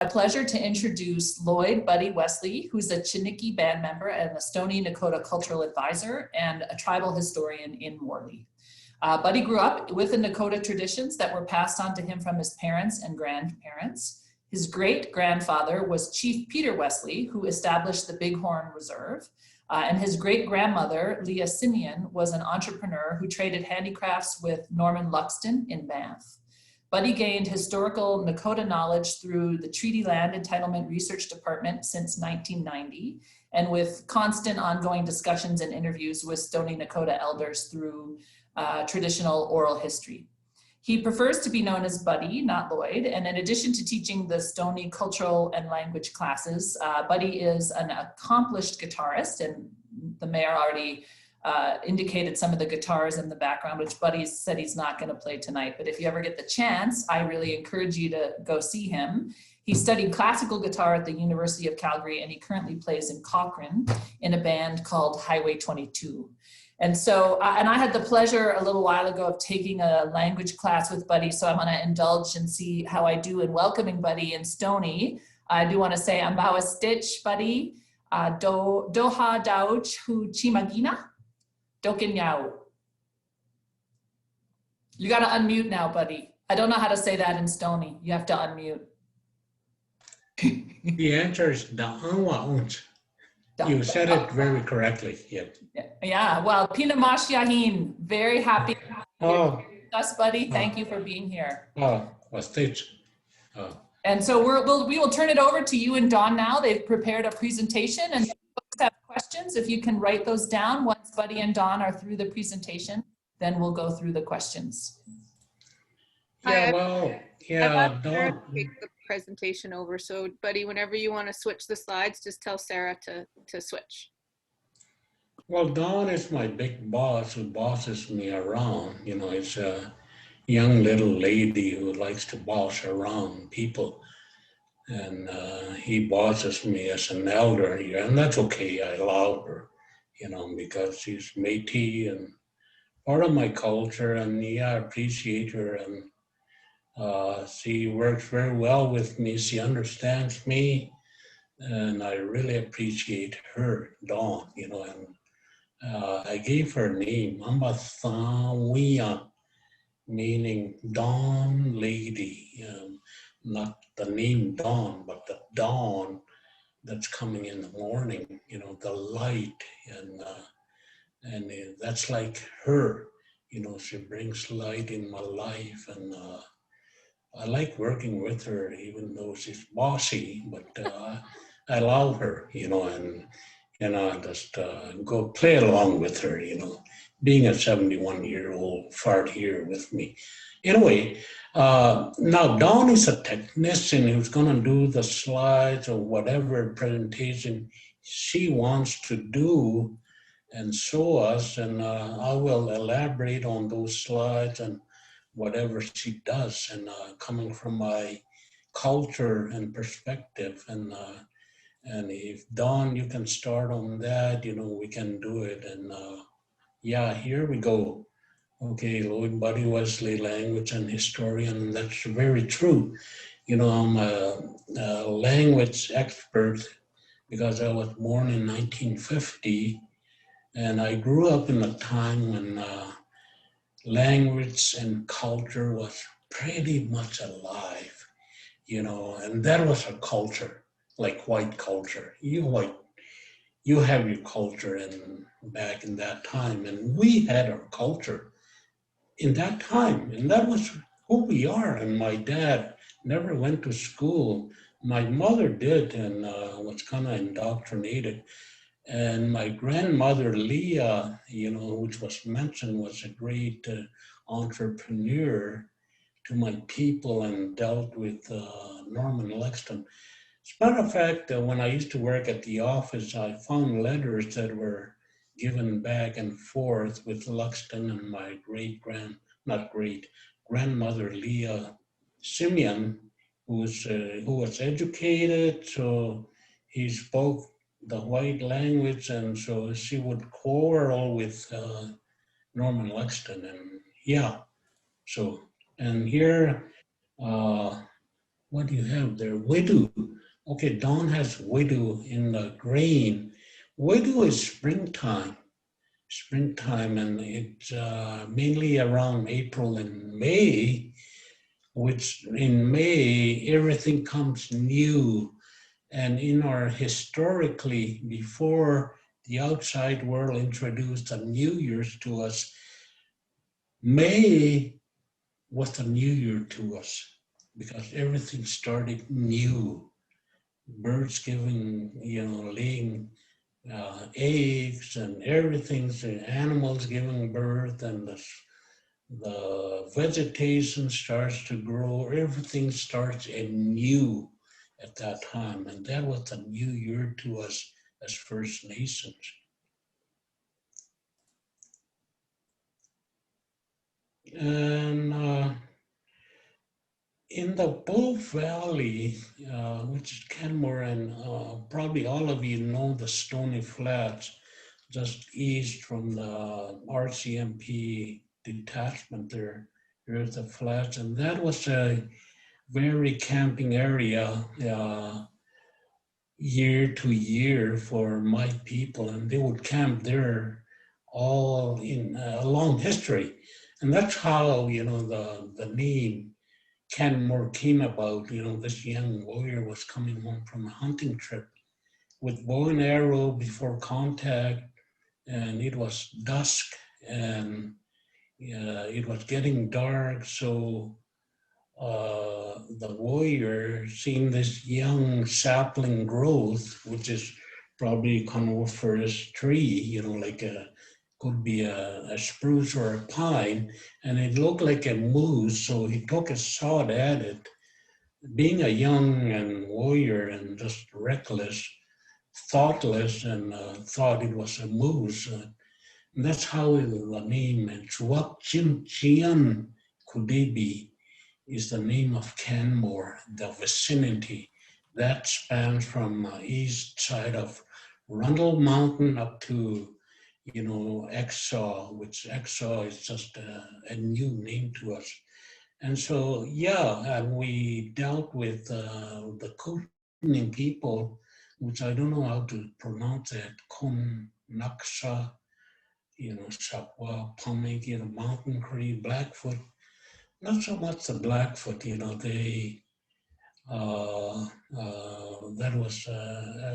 My pleasure to introduce Lloyd Buddy Wesley, who's a Chiniki band member and a Stoney Nakoda cultural advisor and a tribal historian in Morley. Buddy grew up with the Nakoda traditions that were passed on to him from his parents and grandparents. His great-grandfather was Chief Peter Wesley, who established the Bighorn Reserve. And his great-grandmother, Leah Simeon, was an entrepreneur who traded handicrafts with Norman Luxton in Banff. Buddy gained historical Nakoda knowledge through the Treaty Land Entitlement Research Department since 1990, and with constant ongoing discussions and interviews with Stoney Nakoda elders through traditional oral history. He prefers to be known as Buddy, not Lloyd, and in addition to teaching the Stoney cultural and language classes, Buddy is an accomplished guitarist, and the mayor already indicated some of the guitars in the background, which Buddy said he's not going to play tonight. But if you ever get the chance, I really encourage you to go see him. He studied classical guitar at the University of Calgary, and he currently plays in Cochrane in a band called Highway 22. And so, and I had the pleasure a little while ago of taking a language class with Buddy, so I'm going to indulge and see how I do in welcoming Buddy in Stoney. I do want to say, Ambawa Stitch, Buddy, Doha Dauch Hu Chimagina. Dokinyao. You got to unmute now, Buddy. I don't know how to say that in Stoney. You have to unmute. The answer is Da'anwa. You said it very correctly. Yeah. Well, Pinamash Yahin, very happy to have you with us, Buddy. Thank you for being here. And so we will turn it over to you and Dawn now. They've prepared a presentation, and folks have questions. If you can write those down once Buddy and Dawn are through the presentation, then we'll go through the questions. Yeah, well, yeah, Dawn. Take the presentation over. So, Buddy, whenever you want to switch the slides, just tell Sarah to switch. Well, Dawn is my big boss who bosses me around. You know, it's a young little lady who likes to boss around people. And he bosses me as an elder here, and that's okay. I allow her, you know, because she's Métis and part of my culture, and yeah, I appreciate her, and she works very well with me. She understands me, and I really appreciate her, Dawn, you know, and I gave her a name, Ambathawiya, meaning Dawn Lady, not the name Dawn, but the dawn that's coming in the morning, you know, the light, and that's like her, you know, she brings light in my life, and I like working with her, even though she's bossy, but I allow her, you know, and just go play along with her, you know, being a 71-year-old fart here with me. Anyway, now Dawn is a technician who's going to do the slides or whatever presentation she wants to do and show us, and I will elaborate on those slides and whatever she does, and coming from my culture and perspective, and if Dawn, you can start on that, you know, we can do it, and yeah, here we go. Okay, Lloyd Buddy Wesley, language and historian, that's very true. You know, I'm a language expert because I was born in 1950, and I grew up in a time when language and culture was pretty much alive, you know, and that was a culture, like white culture. You have your culture back in that time, and we had our culture in that time, and that was who we are. And my dad never went to school. My mother did, and was kind of indoctrinated. And my grandmother, Leah, you know, which was mentioned, was a great entrepreneur to my people and dealt with Norman Luxton. As a matter of fact, when I used to work at the office, I found letters that were given back and forth with Luxton and my grandmother Leah Simeon, who was educated, so he spoke the white language, and so she would quarrel with Norman Luxton, and yeah, so, and here What do you have there? Widow. Okay, Dawn has widow in the grain. Widow is springtime. Springtime, and it's mainly around April and May, which in May, everything comes new. And in our historically, before the outside world introduced the New Year's to us, May was the New Year to us because everything started new. Birds giving, laying eggs, and everything's animals giving birth, and the vegetation starts to grow. Everything starts anew at that time, and that was the new year to us as First Nations. And in the Bow Valley, which is Canmore, and probably all of you know the Stony Flats, just east from the RCMP detachment there. There's the flats, and that was a very camping area year to year for my people, and they would camp there all in a long history. And that's how, the name Canmore came about. This young warrior was coming home from a hunting trip with bow and arrow before contact, and it was dusk, and it was getting dark. So the warrior, seeing this young sapling growth, which is probably coniferous tree, could be a spruce or a pine, and it looked like a moose. So he took a shot at it. Being a young and warrior and just reckless, thoughtless, and thought it was a moose. And that's how the name Chuak Chim Chian Kudebi is the name of Canmore, the vicinity. That spans from east side of Rundle Mountain up to, Exhaw, which Exhaw is just a new name to us. And so, and we dealt with the Kootenai people, which I don't know how to pronounce it, Naksa, Sapwa, Pumig, Mountain Cree, Blackfoot. Not so much the Blackfoot, they, that was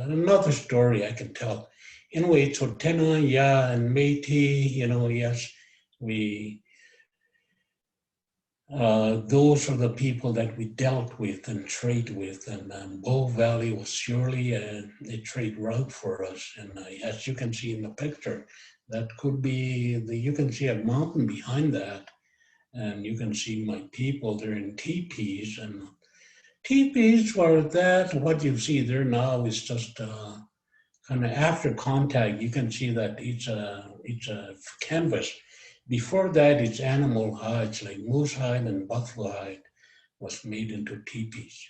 another story I can tell. Anyway, Totena, and Métis, yes, we, those are the people that we dealt with and trade with, and Bow Valley was surely a trade route for us. And as you can see in the picture, that could be, you can see a mountain behind that, and you can see my people, they're in teepees, and teepees were that, what you see there now is just kind of after contact, you can see that it's a canvas. Before that, it's animal hides, like moose hide and buffalo hide was made into teepees.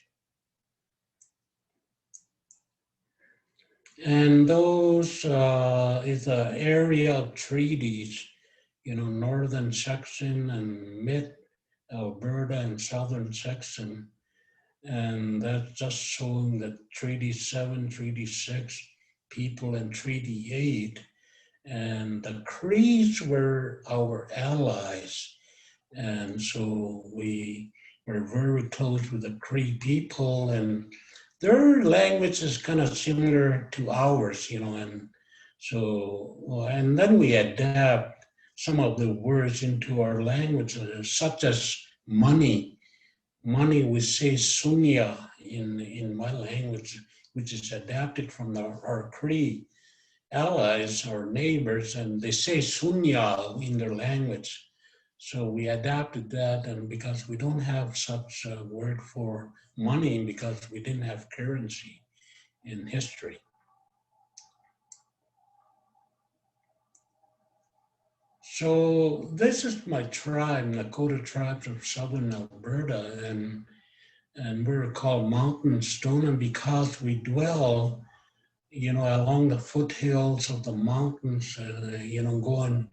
And those is an area of treaties, northern section and mid Alberta and southern section. And that's just showing that Treaty 7, Treaty 6, people, and Treaty 8. And the Crees were our allies. And so we were very close with the Cree people, and their language is kind of similar to ours, and so, and then we adapt some of the words into our language, such as money. Money, we say sunya in my language, which is adapted from our Cree allies or neighbors, and they say sunya in their language. So we adapted that, and because we don't have such a word for money, because we didn't have currency in history. So this is my tribe, Nakoda tribes of southern Alberta, and we're called Mountain Stone, and because we dwell, along the foothills of the mountains, going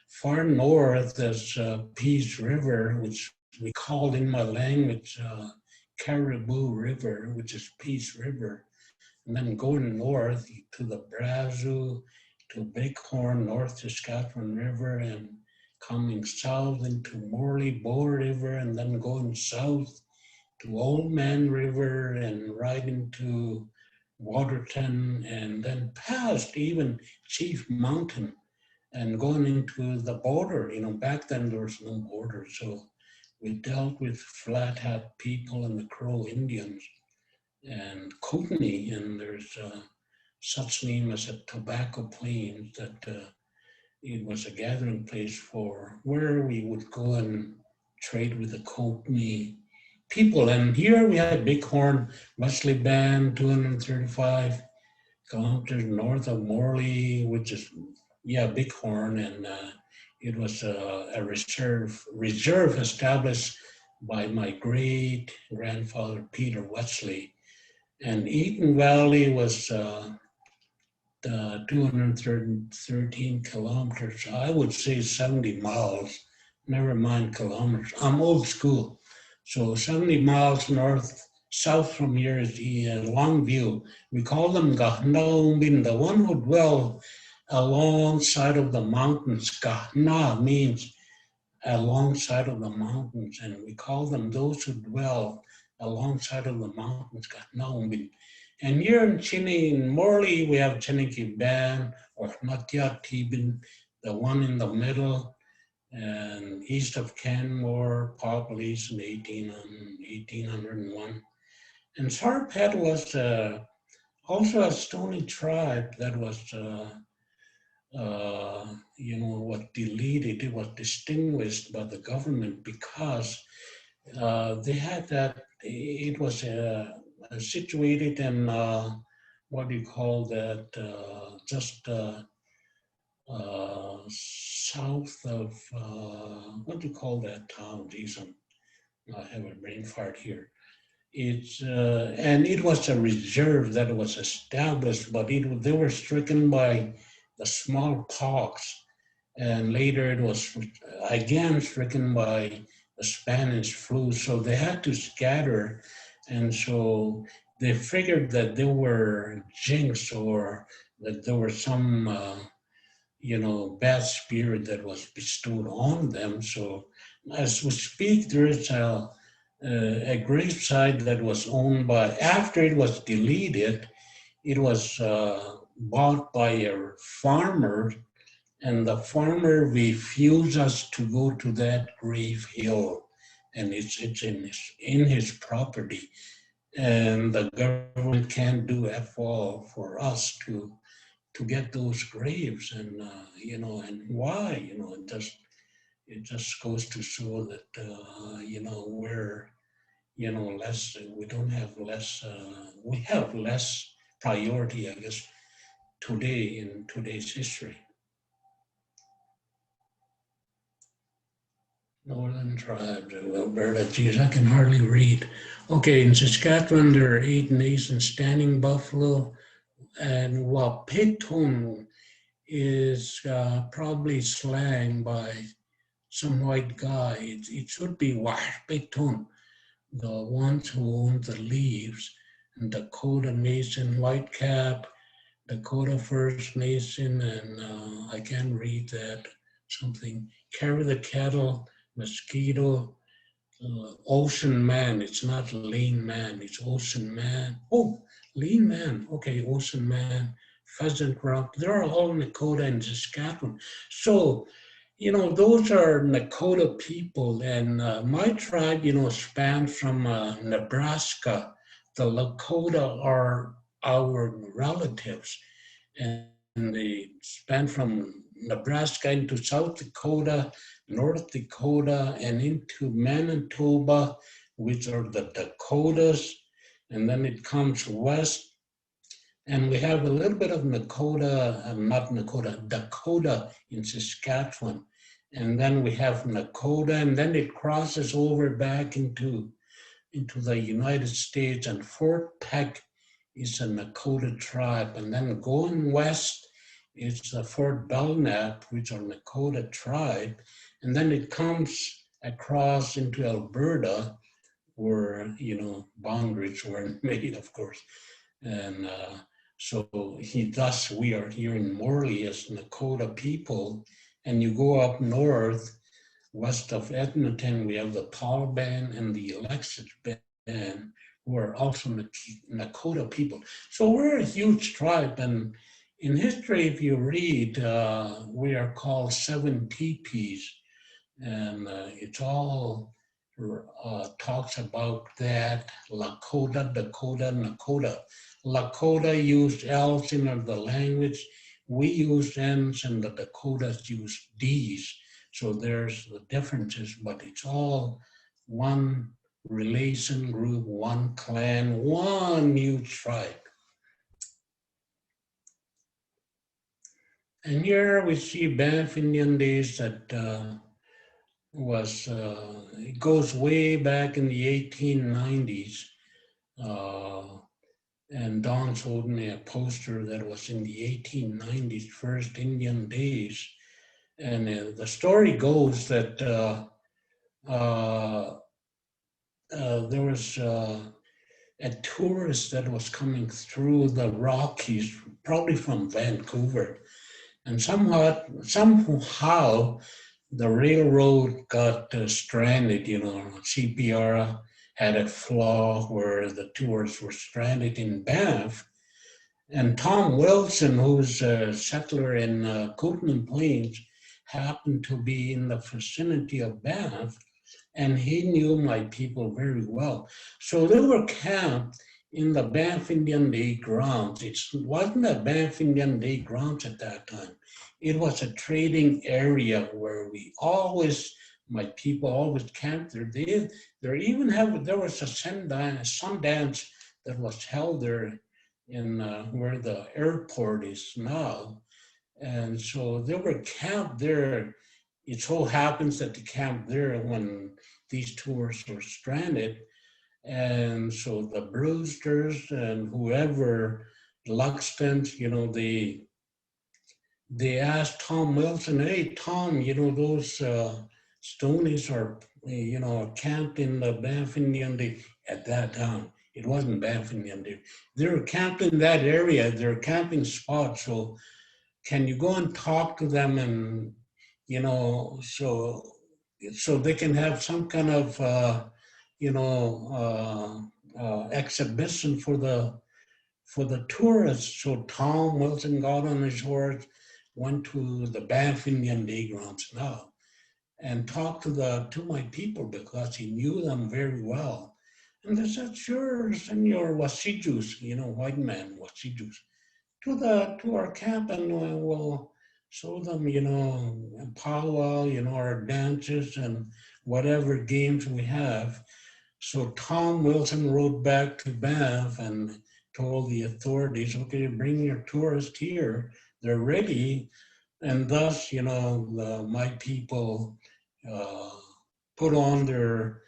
far north as Peace River, which we called in my language Caribou River, which is Peace River, and then going north to the Brazeau, to Bighorn, North Saskatchewan River, and coming south into Morley Bow River, and then going south to Old Man River and right into Waterton, and then past even Chief Mountain and going into the border. You know, back then there was no border, so we dealt with Flat Hat people and the Crow Indians and Kootenai, and there's such name as a Tobacco Plains that it was a gathering place for where we would go and trade with the Kootenai people. And here we had Bighorn Wesley Band, 235 kilometers north of Morley, which is, yeah, Bighorn. And it was a reserve established by my great grandfather, Peter Wesley. And Eaton Valley was 213 kilometers. I would say 70 miles, never mind kilometers. I'm old school. So 70 miles south from here is the Longview. We call them Gahnaombin, the one who dwell alongside of the mountains. Gahna means alongside of the mountains, and we call them those who dwell alongside of the mountains, Gahnaombin. And here in in Morley, we have Chiniki Ban or Natia Tibin, the one in the middle, and east of Canmore, population 1801. And Sarpet was also a Stony tribe that was, deleted. It was distinguished by the government because they had that, it was situated in, what do you call that, just south of, what do you call that town? Geez, I have a brain fart here. It's, and it was a reserve that was established, but they were stricken by the smallpox. And later it was again stricken by the Spanish flu. So they had to scatter. And so they figured that they were jinxed or that there was some, bad spirit that was bestowed on them. So as we speak, there is a gravesite that was owned by, after it was deleted, it was bought by a farmer, and the farmer refused us to go to that grave hill, and it's in his property, and the government can't do F all for us to get those graves, and and why, it just goes to show that we're less, we don't have less, we have less priority, I guess, today in today's history. Northern tribes of Alberta. Geez, I can hardly read. Okay, in Saskatchewan, there are 8 nations: Standing Buffalo, and Wapitun is probably slang by some white guy. It should be Wapitun, the ones who own the leaves. And Dakota Nation, Whitecap, Dakota First Nation, and I can't read that, something. Carry the Cattle, Mosquito, Ocean Man. It's not Lean Man, it's Ocean Man. Oh, Lean Man, okay, Ocean Man, Pheasant Rock. They're all Nakoda and Saskatchewan. So, those are Nakoda people, and my tribe, spans from Nebraska. The Lakota are our relatives, and they span from Nebraska into South Dakota, North Dakota, and into Manitoba, which are the Dakotas, and then it comes west, and we have a little bit of Dakota in Saskatchewan, and then we have Nakoda, and then it crosses over back into the United States, and Fort Peck is a Nakoda tribe, and then going west, it's the Fort Belknap, which are Nakoda tribe, and then it comes across into Alberta, were, boundaries weren't made, of course. And so thus we are here in Morley as Nakoda people. And you go up north, west of Edmonton, we have the Tall Band and the Alexis Band, who are also Nakoda people. So we're a huge tribe. And in history, if you read, we are called 7 teepees. And it's all talks about that. Lakota, Dakota, Nakoda. Lakota used L's in the language. We use N's and the Dakotas use D's. So there's the differences, but it's all one relation group, one clan, one huge tribe. And here we see Banff Indian days that it goes way back in the 1890s. And Don showed me a poster that was in the 1890s, first Indian days. And the story goes that there was a tourist that was coming through the Rockies, probably from Vancouver. And somehow the railroad got stranded, CPR had a flaw where the tourists were stranded in Banff. And Tom Wilson, who's a settler in Coatman Plains, happened to be in the vicinity of Banff, and he knew my people very well. So they were camped in the Banff Indian Day grounds. It wasn't a Banff Indian Day grounds at that time. It was a trading area where my people always camped there. There was a Sundance that was held there in where the airport is now. And so they were camped there. It so happens that they camped there when these tourists were stranded. And so the Brewsters and whoever, Luxtons, they asked Tom Wilson, hey, Tom, those Stonies are, camped in the Banff Indian Day at that time. It wasn't Banff Indian Day. They were camped in that area, their camping spot. So can you go and talk to them and, so they can have some kind of, exhibition for the tourists. So Tom Wilson got on his horse, went to the Banff Indian Day grounds now, and talked to my people because he knew them very well. And they said, sure, send your Wasijus, white man Wasijus, to our camp, and we'll show them, powwow, our dances and whatever games we have. So Tom Wilson rode back to Banff and told the authorities, okay, bring your tourists here. They're ready. And thus, my people put on their,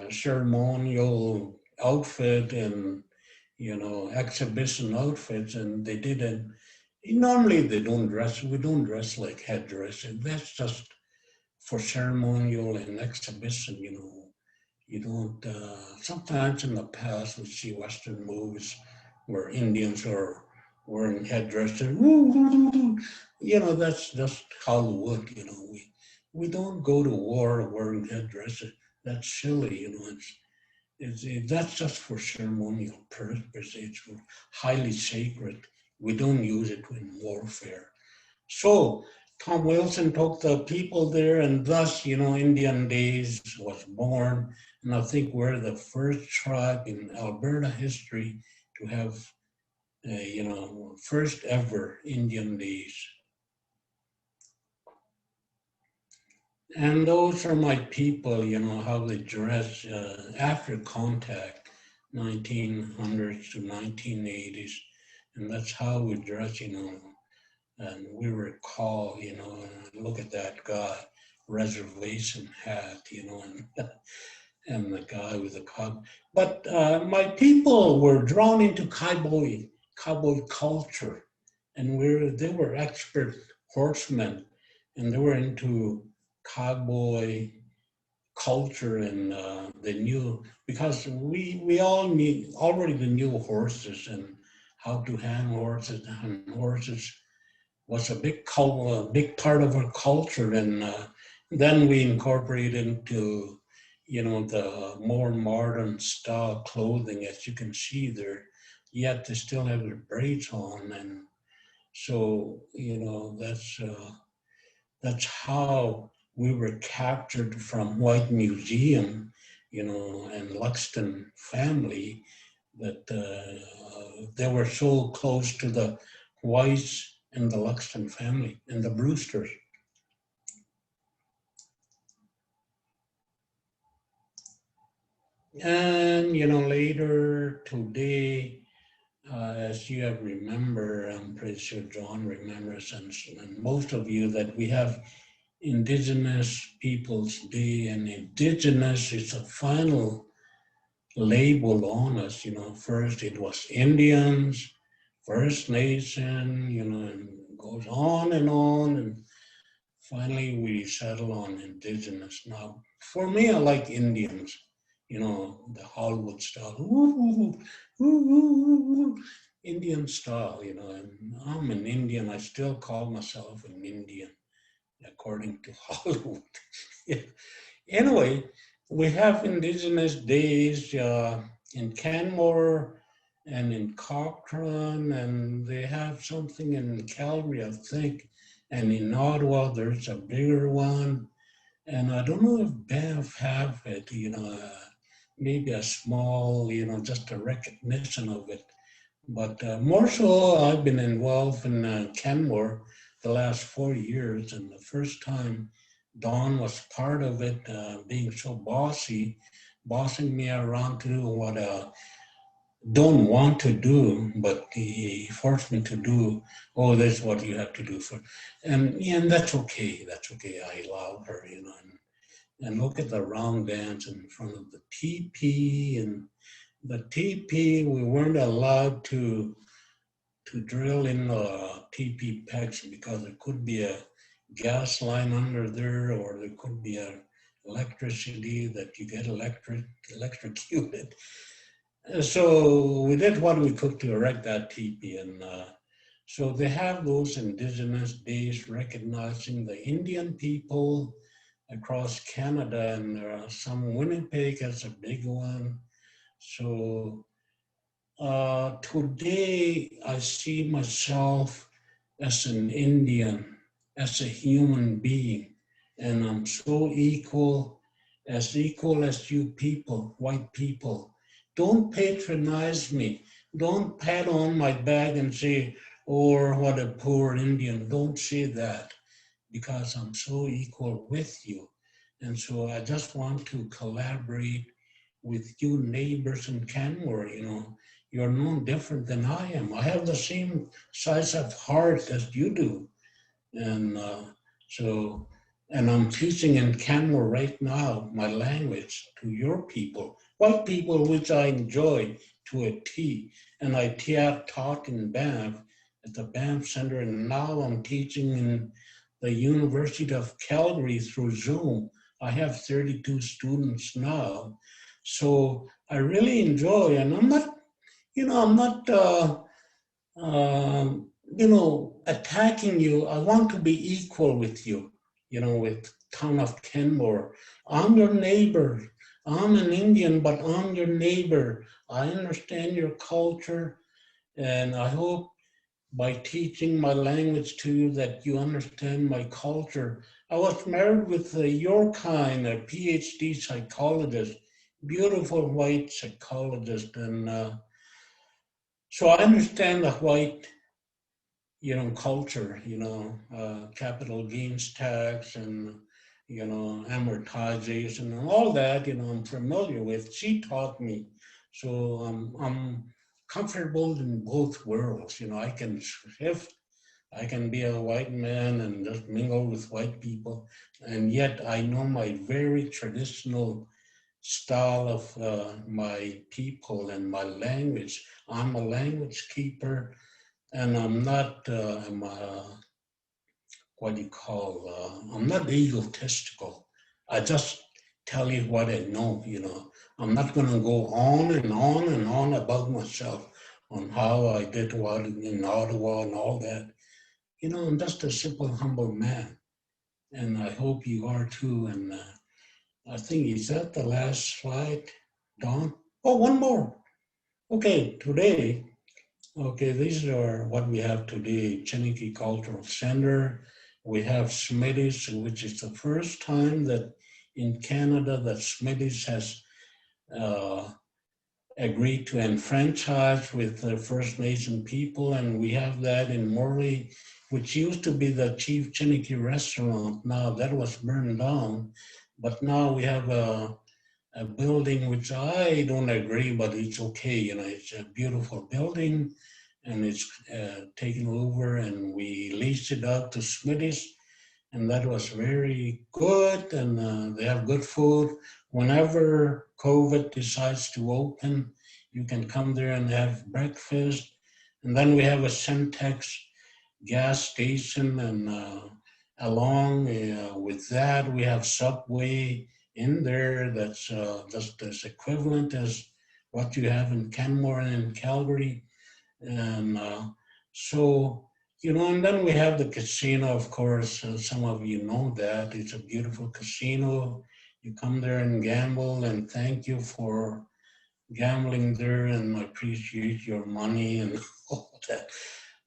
ceremonial outfit and, exhibition outfits, and they did it. Normally we don't dress like headdress. That's just for ceremonial and exhibition, You don't, sometimes in the past we see Western movies where Indians are wearing headdresses. That's just Hollywood, We don't go to war wearing headdresses. That's silly, that's just for ceremonial purpose. It's highly sacred. We don't use it in warfare. So Tom Wilson took the people there, and thus, Indian Days was born. And I think we're the first tribe in Alberta history to have, first ever Indian Days. And those are my people, how they dress after contact, 1900s to 1980s. And that's how we dress, And we recall, look at that guy, reservation hat, and the guy with the cob. But my people were drawn into cowboy culture, and they were expert horsemen, and they were into cowboy culture and the new, because we all already knew horses and how to handle horses, and horses was a big part of our culture. And then we incorporated into, the more modern style clothing, as you can see there, yet they still have their braids on. And so, that's how we were captured from White Museum, and Luxton family, that they were so close to the Whites and the Luxton family and the Brewsters. And, later today, as you have remember, I'm pretty sure John remembers, and most of you, that we have Indigenous Peoples Day, and Indigenous is a final label on us. First it was Indians, First Nation, and it goes on, and finally we settle on Indigenous. Now, for me, I like Indians, the Hollywood style, ooh, ooh, ooh, Indian style, and I'm an Indian. I still call myself an Indian, according to Hollywood. Yeah. Anyway, we have Indigenous days in Canmore and in Cochrane, and they have something in Calgary, I think, and in Ottawa there's a bigger one, and I don't know if Banff have it, maybe a small, just a recognition of it. But more so, I've been involved in Canmore the last 4 years, and the first time Dawn was part of it, being so bossing me around to do what I don't want to do, but he forced me to do. Oh, that's what you have to do and that's okay. That's okay. I allow her, and look at the round dance in front of the teepee, and the teepee, we weren't allowed to drill in teepee pegs because there could be a gas line under there, or there could be a electricity that you get electrocuted. So we did what we could to erect that teepee, and so they have those Indigenous days recognizing the Indian people across Canada, and there are some. Winnipeg has a big one. So today I see myself as an Indian, as a human being, and I'm so equal as you people, white people. Don't patronize me. Don't pat on my back and say, oh, what a poor Indian. Don't say that, because I'm so equal with you. And so I just want to collaborate with you neighbors in Canmore. You're no different than I am. I have the same size of heart as you do. And so, and I'm teaching in Canmore right now, my language, to your people, white people, which I enjoy to a T. And I taught in Banff, at the Banff Center, and now I'm teaching in the University of Calgary through Zoom. I have 32 students now. So I really enjoy, and I'm not, attacking you. I want to be equal with you, with town of Canmore. I'm your neighbor. I'm an Indian, but I'm your neighbor. I understand your culture, and I hope by teaching my language to you that you understand my culture. I was married with your kind, a PhD psychologist, beautiful white psychologist, and so I understand the white, culture, capital gains tax and, amortization and all that, I'm familiar with. She taught me. So I'm comfortable in both worlds. I can shift. I can be a white man and just mingle with white people. And yet I know my very traditional style of my people and my language. I'm a language keeper, and I'm not, what do you call, I'm not egotistical. I just tell you what I know, I'm not going to go on and on and on about myself on how I did what in Ottawa and all that. I'm just a simple, humble man. And I hope you are too. And I think, is that the last slide, Don? Oh, one more. Okay, today, these are what we have today. Chiniki Cultural Center. We have Smitty's, which is the first time that in Canada that Smitty's has agreed to enfranchise with the First Nation people. And we have that in Morley, which used to be the Chief Chiniki restaurant. Now that was burned down, but now we have a building which I don't agree, but it's okay. It's a beautiful building, and it's taken over, and we leased it out to Smitty's, and that was very good. And they have good food. Whenever COVID decides to open, you can come there and have breakfast. And then we have a Centex gas station, and along with that, we have Subway in there that's just as equivalent as what you have in Canmore and in Calgary. And so, and then we have the casino, of course. Some of you know that. It's a beautiful casino. You come there and gamble, and thank you for gambling there, and I appreciate your money and all that.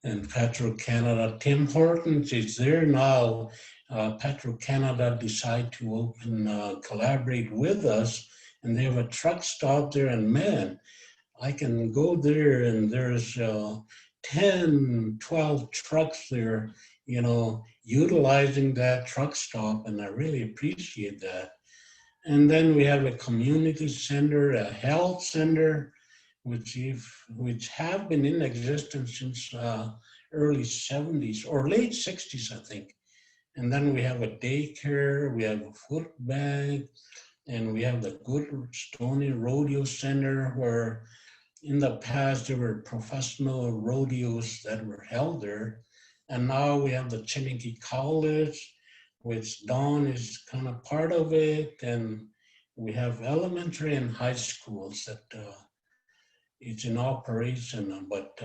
And Petro-Canada, Tim Hortons is there now. Petro-Canada decided to collaborate with us, and they have a truck stop there, and man, I can go there and there's 10, 12 trucks there, utilizing that truck stop, and I really appreciate that. And then we have a community center, a health center, which have been in existence since early 70s or late 60s, I think. And then we have a daycare, we have a food bank, and we have the Good Stony Rodeo Center, where in the past there were professional rodeos that were held there. And now we have the Chiniki College, which Don is kind of part of it. And we have elementary and high schools that it's in operation, but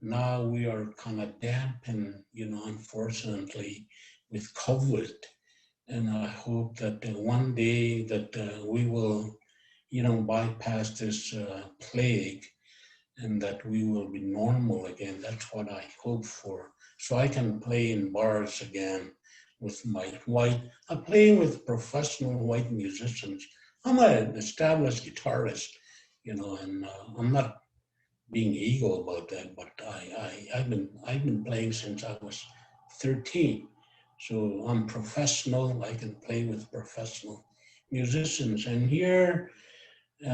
now we are kind of dampened, unfortunately, with COVID. And I hope that one day that we will, bypass this plague, and that we will be normal again. That's what I hope for. So I can play in bars again with I'm playing with professional white musicians. I'm an established guitarist, and I'm not being ego about that, but I've been playing since I was 13. So I'm professional. I can play with professional musicians. And here,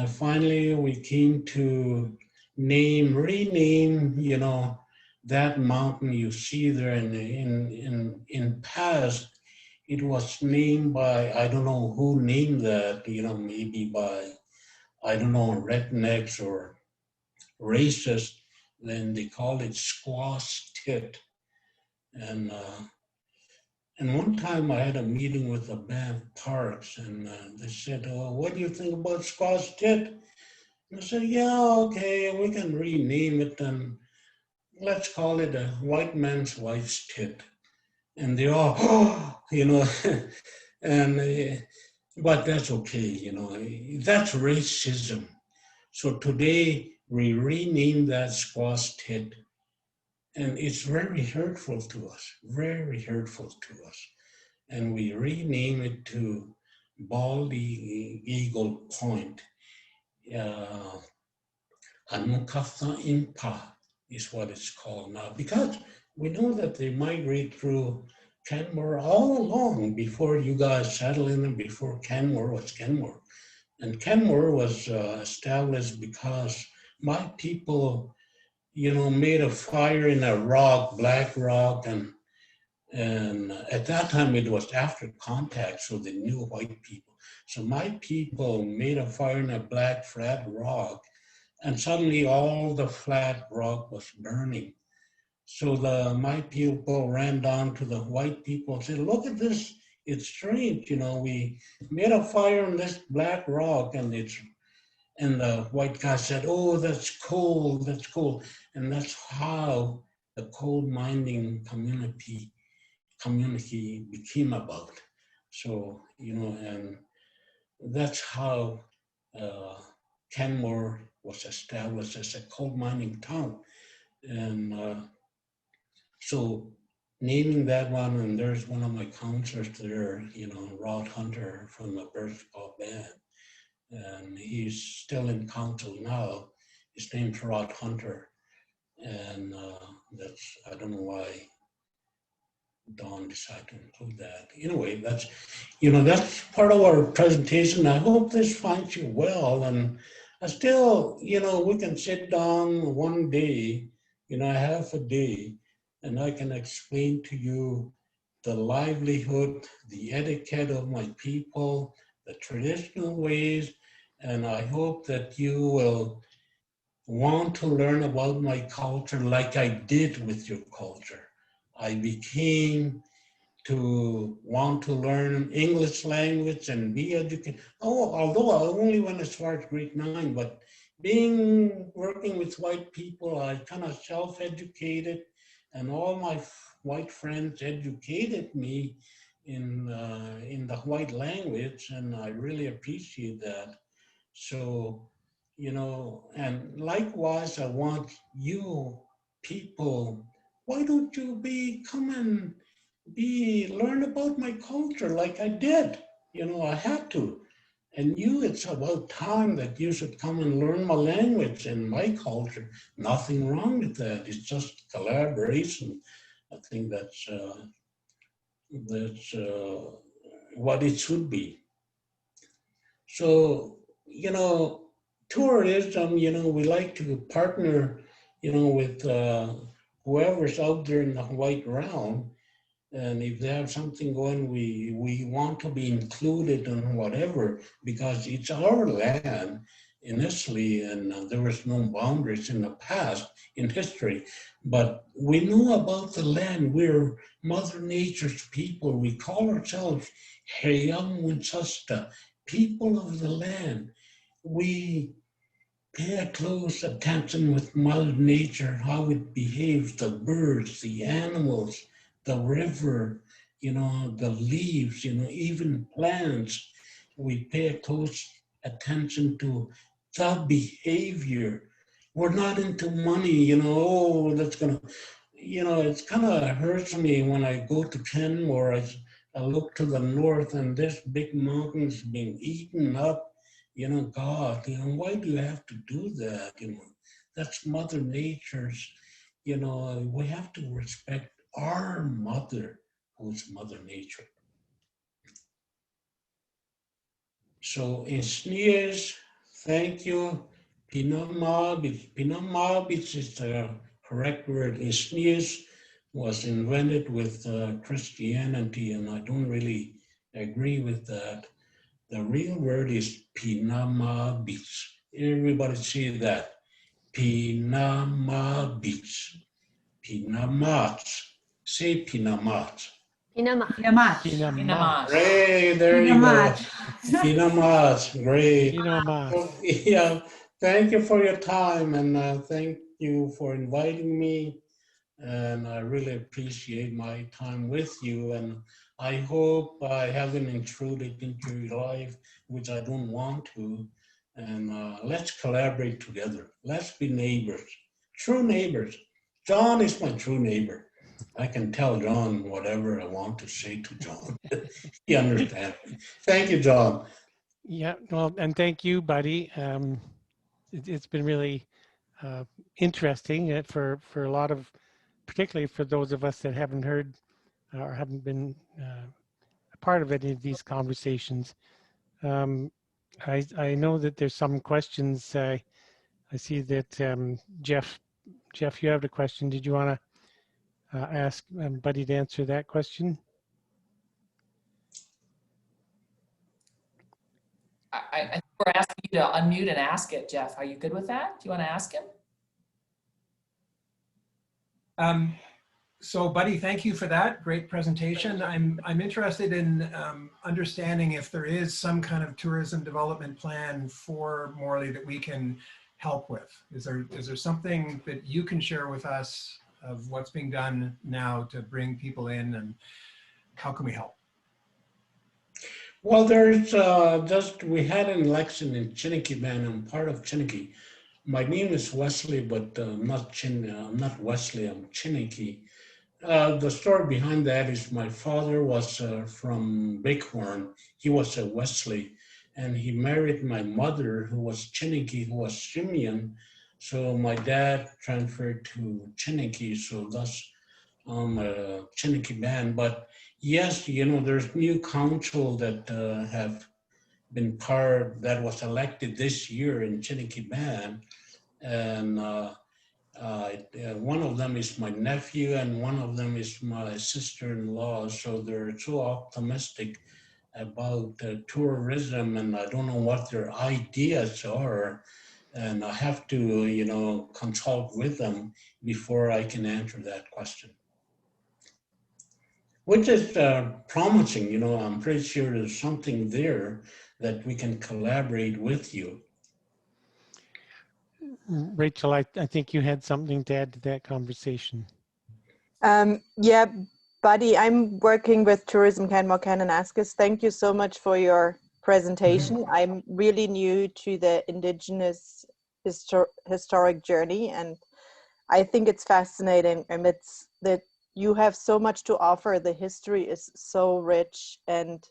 finally, we came to rename, that mountain you see there. In past, it was named by, I don't know who named that, maybe by, I don't know, rednecks or racist. Then they called it Squash Tit. And one time I had a meeting with the Banff Parks, and they said, "Oh, what do you think about Squash Tit?" And I said, "Yeah, okay, we can rename it, and let's call it a white man's wife's tit." And they all, and but that's okay, that's racism. So today we rename that Squash Tit, and it's very hurtful to us, very hurtful to us. And we rename it to Bald Eagle Point. Anukatha Impa is what it's called now, because we know that they migrate through Canmore all along before you guys settled in and before Canmore was Canmore. And Canmore was established because my people, made a fire in a rock, black rock, and at that time it was after contact, so they knew white people. So my people made a fire in a black flat rock, and suddenly all the flat rock was burning. So my people ran down to the white people and said, "Look at this it's strange, you know, we made a fire on this black rock and the white guy said, oh, that's cold, that's cold. And that's how the coal mining community became about. So, you know, and that's how Canmore was established as a coal mining town. And so naming that one, and there's one of my counselors there, you know, Rod Hunter from the Birth Pop Band. And he's still in council now. His name's Rod Hunter. And that's, I don't know why Don decided to include that. Anyway, that's, you know, that's part of our presentation. I hope this finds you well. And I still, you know, we can sit down one day, you know, half a day, and I can explain to you the livelihood, the etiquette of my people, the traditional ways, and I hope that you will want to learn about my culture like I did with your culture. I became to want to learn English language and be educated. Oh, although I only went as far as grade 9, but working with white people, I kind of self-educated, and all my white friends educated me in the white language, and I really appreciate that. So, you know, and likewise, I want you people, why don't you come and learn about my culture like I did? You know, I had to. And it's about time that you should come and learn my language and my culture. Nothing wrong with that. It's just collaboration. I think that's what it should be. So, you know, tourism, you know, we like to partner, you know, with whoever's out there in the white realm. And if they have something going, we want to be included in whatever, because it's our land initially, and there was no boundaries in the past, in history. But we know about the land. We're Mother Nature's people. We call ourselves Heyam Winsasta, people of the land. We pay close attention with Mother Nature, how it behaves, the birds, the animals, the river, you know, the leaves, you know, even plants. We pay close attention to the behavior. We're not into money, you know, oh, that's gonna, you know, it's kind of hurts me when I go to Canmore. I look to the north and this big mountain's being eaten up. You know, God, you know, why do you have to do that? You know, that's Mother Nature's, you know, we have to respect our mother, who's Mother Nature. So in Sneers, thank you. Pinamabits is the correct word. In Sneers was invented with Christianity, and I don't really agree with that. The real word is Pinamabits. Everybody say that. Pinamabits. Pinamats. Say Pinamats. Pinama. Pinamach. Pinamach. Great, there you go. Pinamats, great. Pinama. Yeah, thank you for your time, and thank you for inviting me. And I really appreciate my time with you. And I hope I haven't intruded into your life, which I don't want to. And let's collaborate together. Let's be neighbors, true neighbors. John is my true neighbor. I can tell John whatever I want to say to John. He understands. Thank you, John. Yeah, well, and thank you, buddy. It's been really interesting for a lot of, particularly for those of us that haven't heard or haven't been a part of any of these conversations. I know that there's some questions. I see that Jeff, you have a question. Did you want to ask Buddy to answer that question? I think we're asking you to unmute and ask it, Jeff. Are you good with that? Do you want to ask him? So Buddy, thank you for that great presentation. I'm interested in understanding if there is some kind of tourism development plan for Morley that we can help with. Is there something that you can share with us of what's being done now to bring people in, and how can we help? Well, there's we had an election in Chiniki, man. I'm part of Chiniki. My name is Wesley, but I'm not Wesley, I'm Chiniki. The story behind that is my father was from Bighorn. He was a Wesley, and he married my mother, who was Chiniki, who was Simeon. So my dad transferred to Chiniki, so thus I'm a Chiniki band. But yes, there's new council that have been that was elected this year in Chiniki band, and one of them is my nephew and one of them is my sister-in-law. So they're so optimistic about tourism, and I don't know what their ideas are. And I have to, consult with them before I can answer that question. Which is promising, I'm pretty sure there's something there that we can collaborate with you. Rachel, I think you had something to add to that conversation. Yeah, Buddy, I'm working with Tourism Canmore Kananaskis. Thank you so much for your presentation. Mm-hmm. I'm really new to the Indigenous historic journey, and I think it's fascinating. And it's that you have so much to offer. The history is so rich, and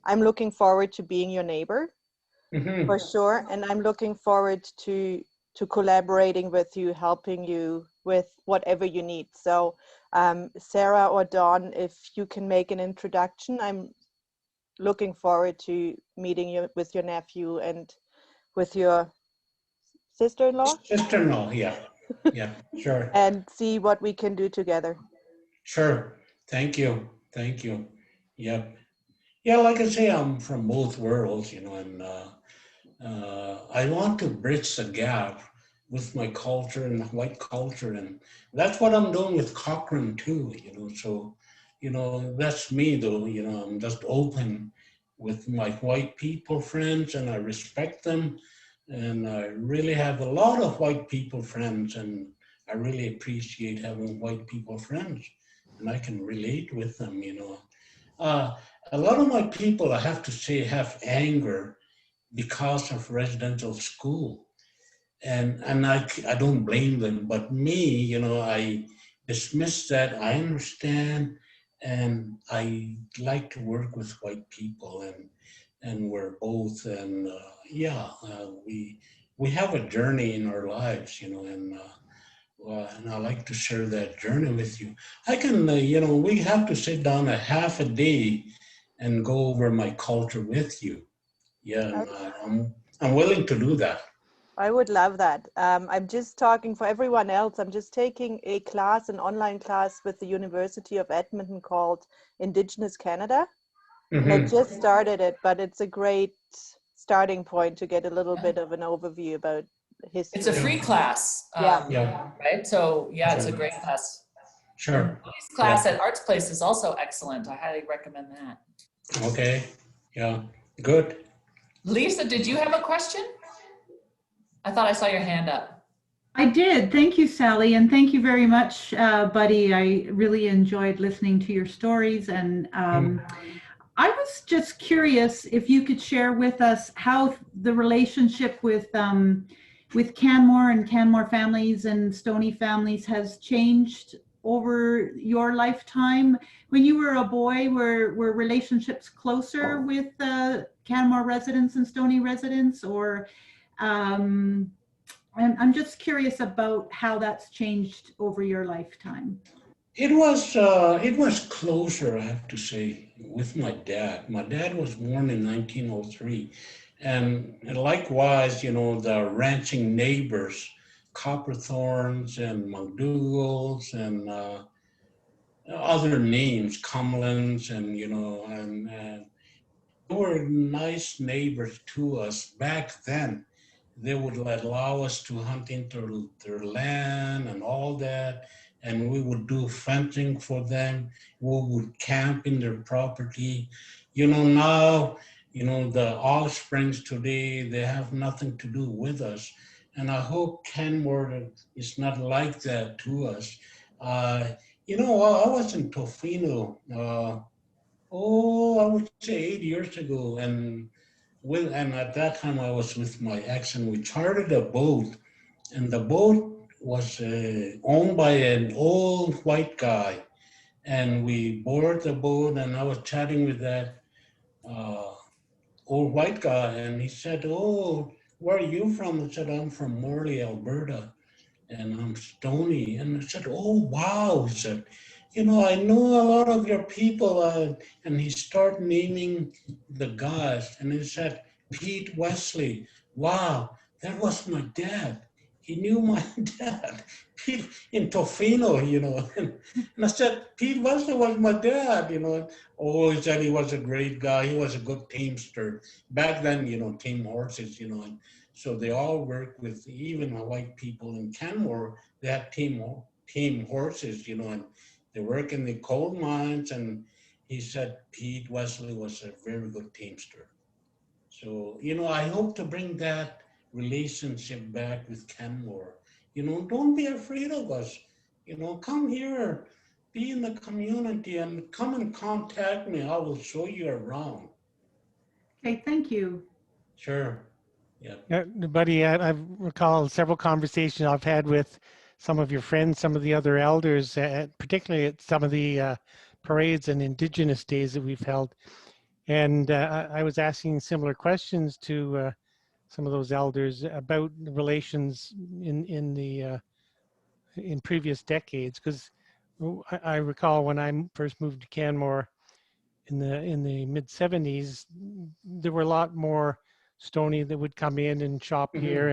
I'm looking forward to being your neighbor, mm-hmm. for sure. And I'm looking forward to collaborating with you, helping you with whatever you need. So Sarah or Dawn, if you can make an introduction, I'm looking forward to meeting you with your nephew and with your sister-in-law? Sister-in-law, yeah. Yeah, sure. And see what we can do together. Sure. Thank you. Thank you. Yep. Yeah, like I say, I'm from both worlds, and I want to bridge the gap with my culture and white culture, and that's what I'm doing with Cochrane too, so, that's me though, I'm just open with my white people friends, and I respect them, and I really have a lot of white people friends, and I really appreciate having white people friends, and I can relate with them, a lot of my people, I have to say, have anger because of residential school. And I don't blame them, but me, I dismiss that. I understand, and I like to work with white people, and we're both, and we have a journey in our lives, and I like to share that journey with you. I can, we have to sit down a half a day and go over my culture with you. Yeah, and I'm willing to do that. I would love that. I'm just talking for everyone else. I'm just taking a class, an online class with the University of Edmonton called Indigenous Canada. Mm-hmm. And I just started it, but it's a great starting point to get a little bit of an overview about history. It's a free class. Right? So yeah, it's a great class. Sure. This class at Arts Place is also excellent. I highly recommend that. Okay. Yeah. Good. Lisa, did you have a question? I thought I saw your hand up. I did. Thank you, Sally. And thank you very much, Buddy. I really enjoyed listening to your stories. And I was just curious if you could share with us how the relationship with Canmore and Canmore families and Stoney families has changed over your lifetime. When you were a boy, were relationships closer with Canmore residents and Stoney residents, or I'm just curious about how that's changed over your lifetime. It was closer, I have to say, with my dad. My dad was born in 1903, and likewise, the ranching neighbors, Copperthorns and McDougals and other names, Cumlins, and and they were nice neighbors to us back then. They would allow us to hunt into their land and all that. and we would do fencing for them. We would camp in their property. Now, the All Springs today, they have nothing to do with us. And I hope Canmore is not like that to us. I was in Tofino, I would say 8 years ago. And at that time I was with my ex, and we chartered a boat, and the boat was owned by an old white guy. And we boarded the boat, and I was chatting with that uh, old white guy, and he said, "Oh, where are you from?" I said, "I'm from Morley, Alberta, and I'm Stony." And I said, "Oh, wow." He said, "I know a lot of your people." And he started naming the guys, and he said, "Pete Wesley. Wow, that was my dad. He knew my dad, Pete in Tofino. And I said, "Pete Wesley was my dad. Oh, he said he was a great guy. He was a good teamster. Back then, team horses. And so they all worked with, even white people in Canmore, they had team horses, and they work in the coal mines. And he said Pete Wesley was a very good teamster. So, I hope to bring that relationship back with Canmore. Don't be afraid of us. Come here, be in the community, and come and contact me. I will show you around. Okay, thank you. Sure. Yeah. Buddy, I recall several conversations I've had with some of your friends, some of the other elders, particularly at some of the parades and Indigenous days that we've held. And I was asking similar questions to some of those elders about the relations in previous decades, because I recall when I first moved to Canmore in the mid 70s, there were a lot more Stony that would come in and shop here,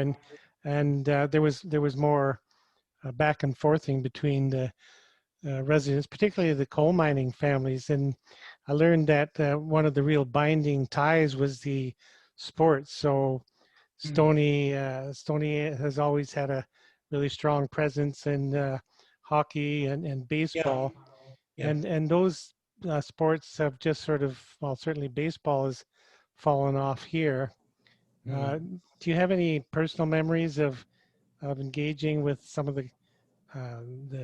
and there was more back and forthing between the residents, particularly the coal mining families. And I learned that one of the real binding ties was the sports. So Stony has always had a really strong presence in hockey and baseball. Yeah. And those sports have just sort of, well, certainly baseball has fallen off here. Do you have any personal memories of engaging with some of the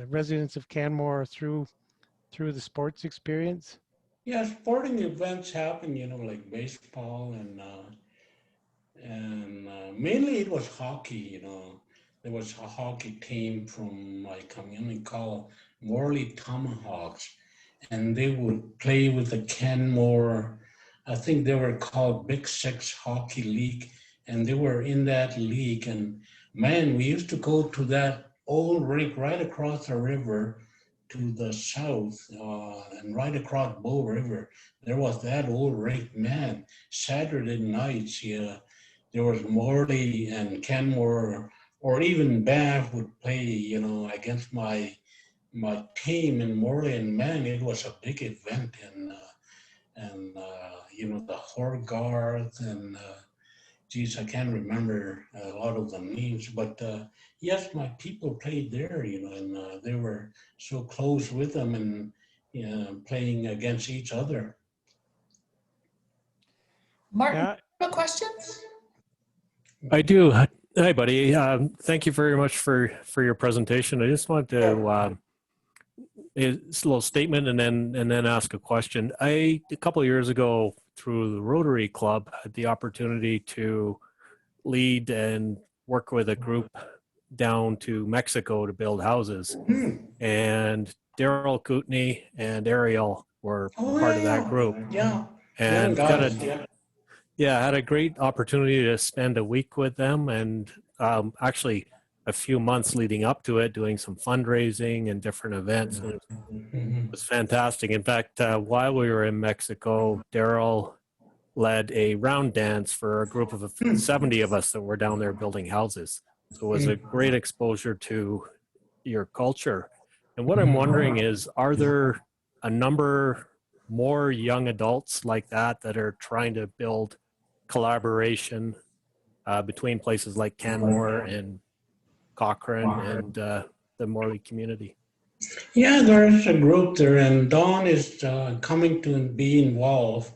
residents of Canmore through the sports experience? Yeah, sporting events happen, like baseball, and mainly it was hockey. There was a hockey team from my community called Morley Tomahawks, and they would play with the Canmore. I think they were called Big Six Hockey League, and they were in that league. And man, we used to go to that old rink right across the river to the south, and right across Bow River. There was that old rink, man. Saturday nights, yeah, there was Morley and Canmore, or even Banff would play, against my team in Morley, and man, it was a big event. And the Horgarth, and geez, I can't remember a lot of the names, but yes, my people played there, and they were so close with them, and playing against each other. Martin, no questions? I do. Hi, buddy. Thank you very much for your presentation. I just wanted to it's a little statement and then ask a question. A couple of years ago, through the Rotary Club, had the opportunity to lead and work with a group down to Mexico to build houses, and Daryl Kootenay and Ariel were part of that group. Yeah. And Yeah, had a great opportunity to spend a week with them, and actually a few months leading up to it, doing some fundraising and different events. And it was fantastic. In fact, while we were in Mexico, Daryl led a round dance for a group of 70 of us that were down there building houses. So it was a great exposure to your culture. And what I'm wondering is, are there a number more young adults like that are trying to build collaboration between places like Canmore and Cochrane and the Morley community? Yeah, there's a group there, and Dawn is coming to be involved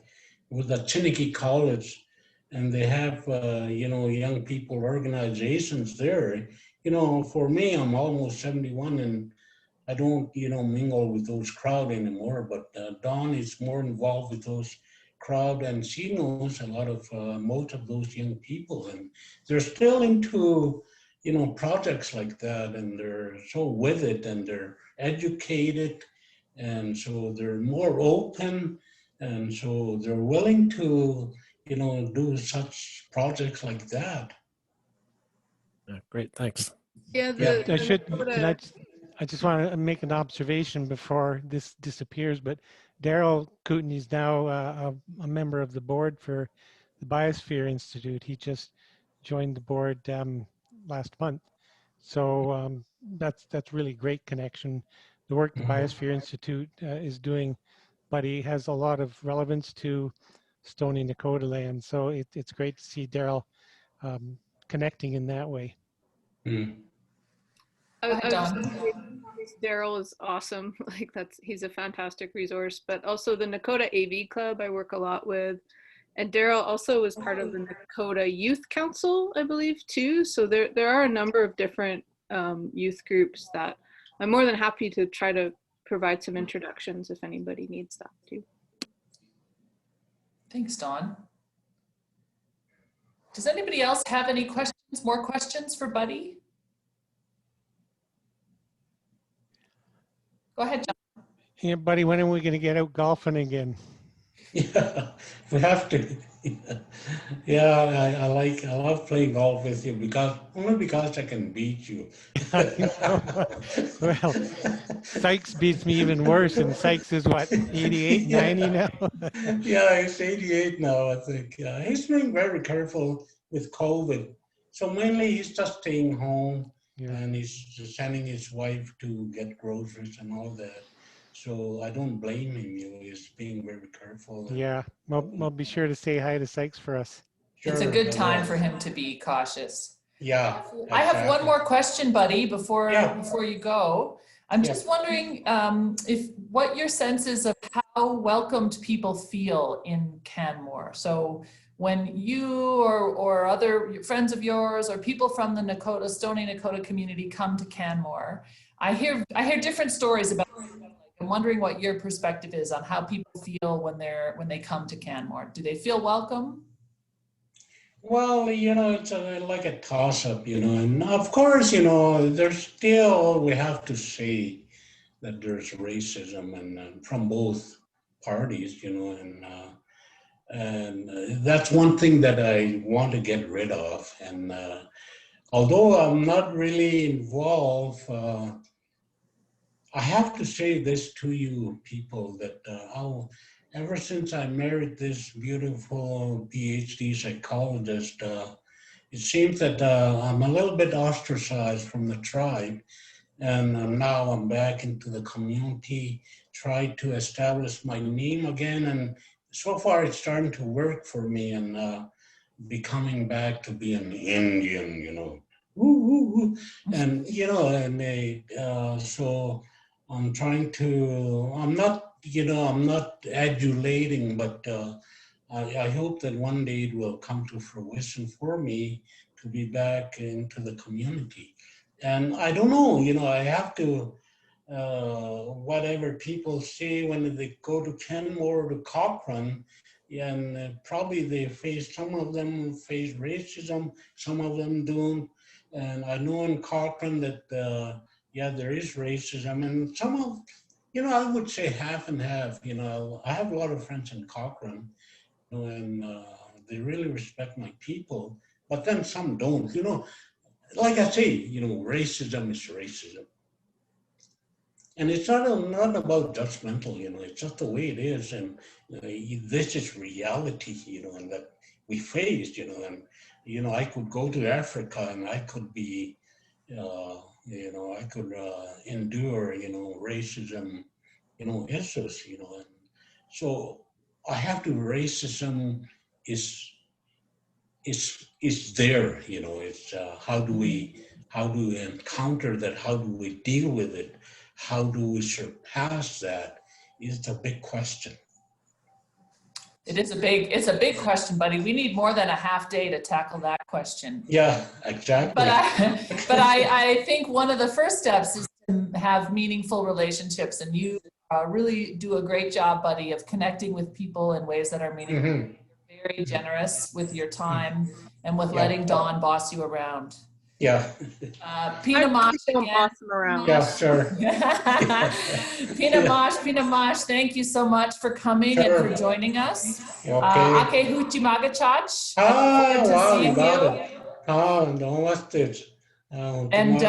with the Chiniki College, and they have, young people organizations there. For me, I'm almost 71, and I don't, mingle with those crowd anymore, but Dawn is more involved with those crowd, and she knows a lot of most of those young people, and they're still into, projects like that, and they're so with it, and they're educated, and so they're more open, and so they're willing to, do such projects like that. Great, thanks. Yeah, Yeah. the I just want to make an observation before this disappears, but Daryl Kootenay is now a member of the board for the Biosphere Institute. He just joined the board last month. So that's really great connection. The work the Biosphere Institute is doing, but he has a lot of relevance to Stony Nakoda land. So it's great to see Daryl connecting in that way. Mm. I Go ahead, was Dawn. gonna say, Daryl is awesome. Like he's a fantastic resource, but also the Nakoda AV Club I work a lot with. And Daryl also was part of the Nakoda Youth Council, I believe, too. So there are a number of different youth groups that I'm more than happy to try to provide some introductions if anybody needs that too. Thanks, Dawn. Does anybody else have any questions, more questions for Buddy? Go ahead, John. Yeah, buddy, when are we going to get out golfing again? Yeah, we have to. Yeah, I love playing golf with you only because I can beat you. Well, Sykes beats me even worse, and Sykes is what, 88, 90 now? Yeah, he's 88 now, I think. He's being very careful with COVID. So mainly he's just staying home, and he's just sending his wife to get groceries and all that. So I don't blame him. He's being very careful. Yeah, well, be sure to say hi to Sykes for us. It's a good time for him to be cautious. Yeah. I have one more question, Buddy, before you go. I'm just wondering if what your sense is of how welcomed people feel in Canmore. So when you or other friends of yours or people from the Stony Nakoda community come to Canmore, I hear different stories about it. I'm wondering what your perspective is on how people feel when they come to Canmore. Do they feel welcome? Well, it's like a toss-up, and of course, there's still, we have to say that there's racism and from both parties, and that's one thing that I want to get rid of. And although I'm not really involved, I have to say this to you people that ever since I married this beautiful PhD psychologist, it seems that I'm a little bit ostracized from the tribe. And now I'm back into the community, trying to establish my name again. And so far it's starting to work for me, and becoming back to be an Indian, Woo, woo, woo. And, so I'm trying to, I'm not adulating, but I hope that one day it will come to fruition for me to be back into the community. And I don't know, I have to, whatever people say when they go to Canmore or to Cochrane, and probably some of them face racism, some of them don't. And I know in Cochrane that, there is racism, and some of, I would say half and half. I have a lot of friends in Cochrane, and they really respect my people, but then some don't. Like I say, racism is racism. And it's not about judgmental, it's just the way it is. And this is reality, and that we face, and, I could go to Africa and I could be, I could endure, racism, issues, and so I have to, racism is there, it's how do we encounter that, how do we deal with it, how do we surpass that is the big question. It's a big question, buddy. We need more than a half day to tackle that question. Yeah, exactly. But I think one of the first steps is to have meaningful relationships, and you really do a great job, buddy, of connecting with people in ways that are meaningful. Mm-hmm. You're very generous with your time and with letting Dawn boss you around. Yeah. Pina Mosh again. Awesome around. Yeah, sure. Pina Mosh, thank you so much for coming and for joining us. Okay. Ake Huchi Magachach. Wow, you got it. Don't watch it. And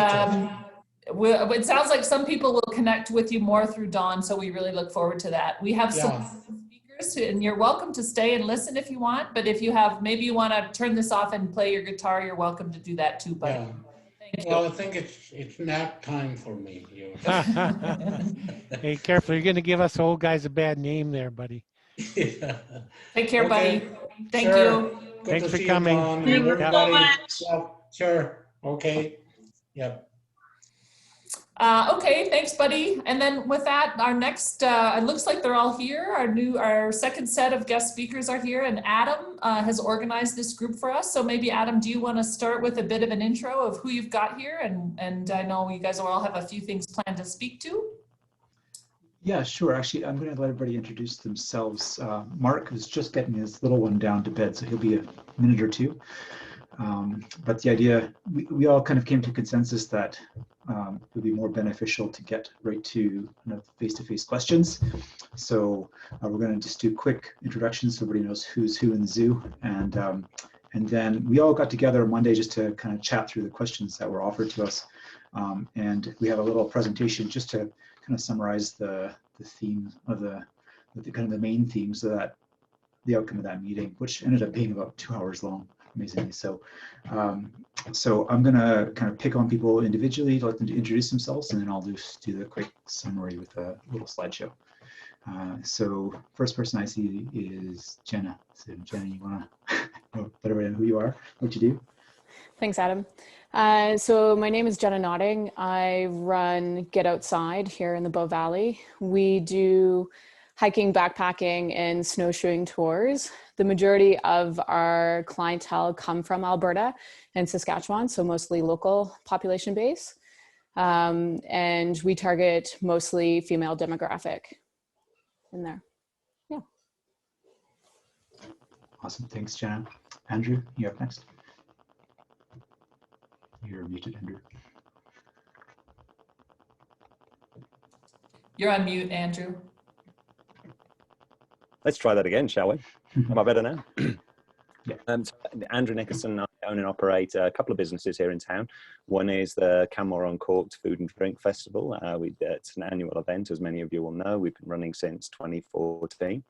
it sounds like some people will connect with you more through Dawn, so we really look forward to that. We have some speakers, and you're welcome to stay and listen if you want, but if you have, maybe you want to turn this off and play your guitar, you're welcome to do that too, buddy. Yeah. Thank you. Well, I think it's nap time for me. Hey, careful. You're going to give us old guys a bad name there, buddy. Yeah. Take care, buddy. Thank Sure. you. Good Thanks to for see you, coming. Dawn. Thank you so Everybody. much. Yeah, sure. Okay. Yep. Okay, thanks, buddy. And then with that, our next, it looks like they're all here. Our second set of guest speakers are here, and Adam has organized this group for us. So maybe Adam, do you want to start with a bit of an intro of who you've got here? And I know you guys will all have a few things planned to speak to. Yeah, sure. Actually, I'm going to let everybody introduce themselves. Mark is just getting his little one down to bed, so he'll be a minute or two. But the idea, we all kind of came to consensus that it would be more beneficial to get right to face-to-face questions. So we're going to just do quick introductions so everybody knows who's who in the zoo. And then we all got together on Monday just to kind of chat through the questions that were offered to us. And we have a little presentation just to kind of summarize the theme of the kind of the main themes of that, the outcome of that meeting, which ended up being about 2 hours long, amazingly. So I'm gonna kind of pick on people individually to let them introduce themselves, and then I'll just do the quick summary with a little slideshow. So first person I see is Jenna. So Jenna, you wanna know better who you are, what you do? Thanks, Adam. So my name is Jenna Notting. I run Get Outside here in the Bow Valley. We do hiking, backpacking, and snowshoeing tours. The majority of our clientele come from Alberta and Saskatchewan, so mostly local population base. And we target mostly female demographic in there. Yeah. Awesome, thanks, Jenna. Andrew, you up next. You're muted, Andrew. You're on mute, Andrew. Let's try that again, shall we? Am I better now? Yeah. So Andrew Nickerson, I own and operate a couple of businesses here in town. One is the Canmore Uncorked Food and Drink Festival. It's an annual event, as many of you will know. We've been running since 2014.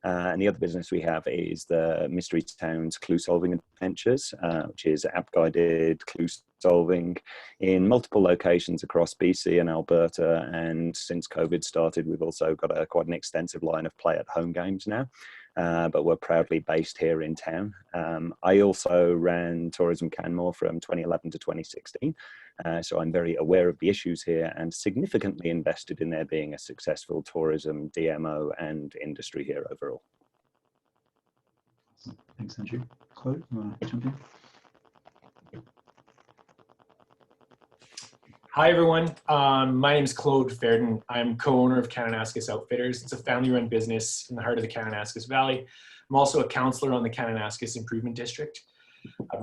And the other business we have is the Mystery Towns Clue Solving Adventures, which is app-guided clue solving in multiple locations across BC and Alberta. And since COVID started, we've also got quite an extensive line of play-at-home games now. But we're proudly based here in town. I also ran Tourism Canmore from 2011 to 2016. So I'm very aware of the issues here and significantly invested in there being a successful tourism DMO and industry here overall. Thanks, Andrew. Claude, you want to jump in? Hi, everyone. My name is Claude Ferdin. I'm co-owner of Kananaskis Outfitters. It's a family-run business in the heart of the Kananaskis Valley. I'm also a counselor on the Kananaskis Improvement District,